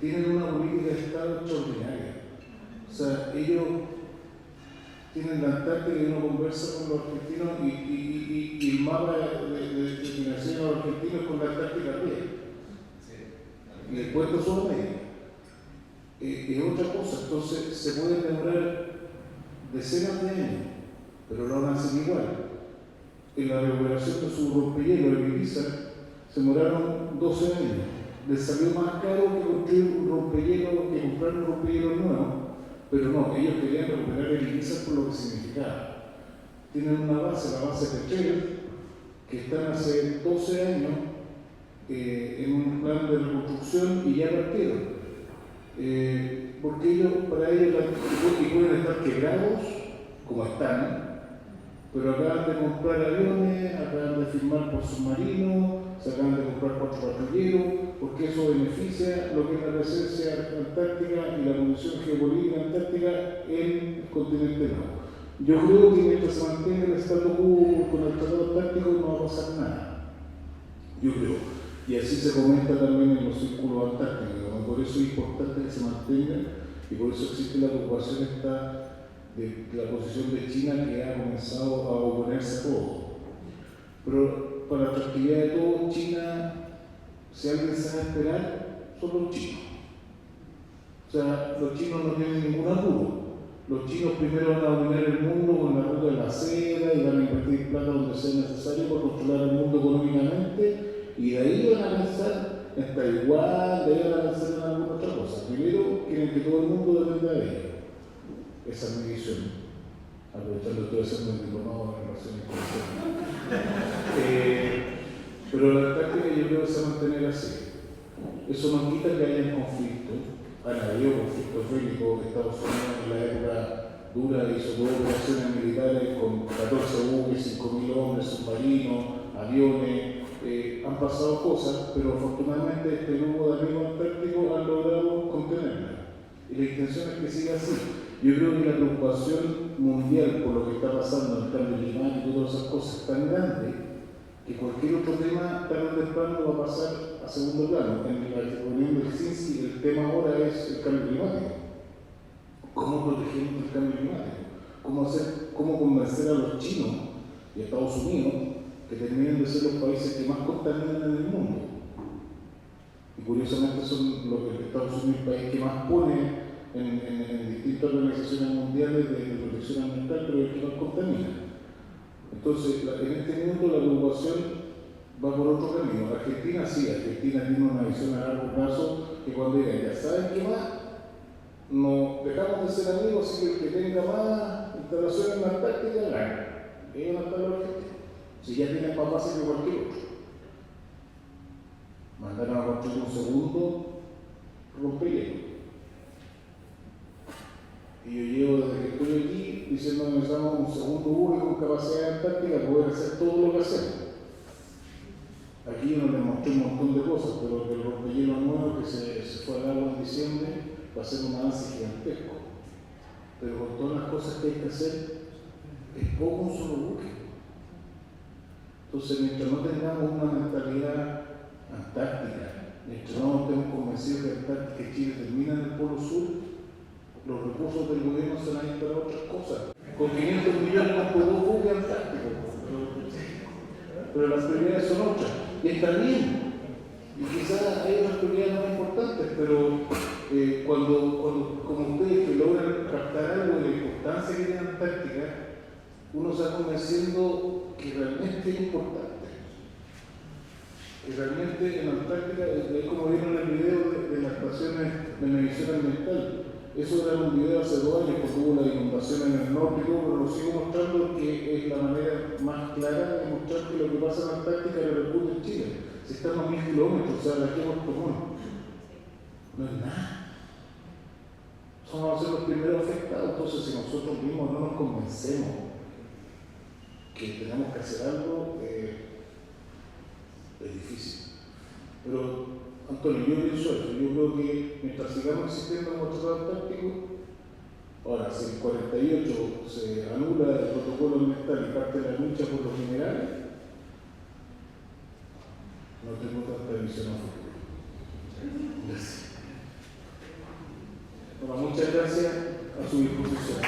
tienen una política de Estado extraordinaria. O sea, ellos tienen la Antártida y uno conversa con los argentinos y el mapa de financiación de los argentinos con la Antártida arriba. Y el puerto solo medio. Es otra cosa, entonces se pueden demorar decenas de años, pero lo van a hacer igual. En la recuperación de su rompehielos en Ibiza se demoraron 12 años. Les salió más caro que construir un rompehielos, que comprar un rompehielos nuevo, pero no, ellos querían recuperar el Ibiza por lo que significaba. Tienen una base, la base Petrel, que están hace 12 años en un plan de reconstrucción y ya partieron. Porque ellos, para ellos, pueden estar quebrados, como están, pero acaban de comprar aviones, acaban de firmar por submarinos, se acaban de comprar 4 patrulleros, porque eso beneficia lo que es la presencia antártica y la condición geopolítica antártica en el continente nuevo. Yo creo que mientras se mantenga el status quo con el Tratado Antártico no va a pasar nada. Yo creo. Y así se comenta también en los círculos antárticos. Por eso es importante que se mantenga y por eso existe la preocupación de la posición de China, que ha comenzado a oponerse a todo. Pero para la tranquilidad de todos, China, si alguien se va a esperar, son los chinos. O sea, los chinos no tienen ningún apuro. Los chinos primero van a dominar el mundo con la ruta de la seda y van a invertir plata donde sea necesario para controlar el mundo económicamente, y de ahí van a pensar en Taiwán, de ahí van a pensar en alguna otra cosa. Primero quieren que todo el mundo dependa de ellos. Esa es mi visión. Aprovechando todo eso, me diplomado en relaciones internacionales. Pero la táctica yo creo que se va a mantener así. Eso no quita que haya conflictos. Han habido conflictos bélicos. Estados Unidos en la época dura hizo 2 operaciones militares con 14 buques, 5.000 hombres, submarinos, aviones. Han pasado cosas, pero afortunadamente este grupo de amigos antárticos han logrado contenerla. Y la intención es que siga así. Yo creo que la preocupación mundial por lo que está pasando en el cambio climático y todas esas cosas es tan grande que cualquier otro tema tarde o temprano va a pasar a segundo plano. En la reunión de Helsinki el tema ahora es el cambio climático. ¿Cómo protegemos el cambio climático? ¿Cómo convencer a los chinos y a Estados Unidos que terminen de ser los países que más contaminan en el mundo? Y curiosamente son los que Estados Unidos el país que más pone en distintas organizaciones mundiales de protección ambiental, pero el que más contamina. Entonces, en este mundo la preocupación va por otro camino. Argentina sí, Argentina tiene una visión a largo plazo que cuando digan, ya saben qué más, nos dejamos de ser amigos, así que el que tenga más instalaciones en la Antártica, gana. Ellos no están los argentinos. Si ya tienen más base que cualquier otro. Mandaron a construir un segundo rompehielos. Y yo llevo desde que estoy aquí diciendo que necesitamos un segundo buque con capacidad antártica para poder hacer todo lo que hacemos. Aquí yo no les mostré un montón de cosas, pero el rompehielos nuevo que se fue al agua en diciembre va a ser un avance gigantesco. Pero con todas las cosas que hay que hacer, es poco un solo buque. Entonces, mientras no tengamos una mentalidad antártica, mientras no estemos convencidos que Chile termina en el Polo Sur, los recursos del gobierno se van a ir para otras cosas. Con 500 millones no puedo buques antárticos, pero las prioridades son otras. Y está bien. Y quizás hay otras prioridades más importantes, pero cuando como ustedes que logran captar algo de la importancia que tiene Antártica, uno se va convenciendo que realmente es importante. Que realmente en Antártica, como vieron en el video de la de medición ambiental. Eso era un video hace 2 años cuando hubo la inundación en el norte y todo, pero lo sigo mostrando que es la manera más clara de mostrar que lo que pasa en la Antártica lo repercute en Chile. Si estamos a 1000 kilómetros, o sea, la que hemos tomado, no es nada. Somos a ser los primeros afectados. Entonces, si nosotros mismos no nos convencemos que tenemos que hacer algo, es difícil. Pero, Antonio, yo pienso eso. Yo creo que mientras sigamos existiendo en nuestro Antártico, ahora, si en 48 se anula el protocolo ambiental y parte de la lucha por los minerales, no tengo tanta visión a futuro. Gracias. Bueno, muchas gracias, a su disposición.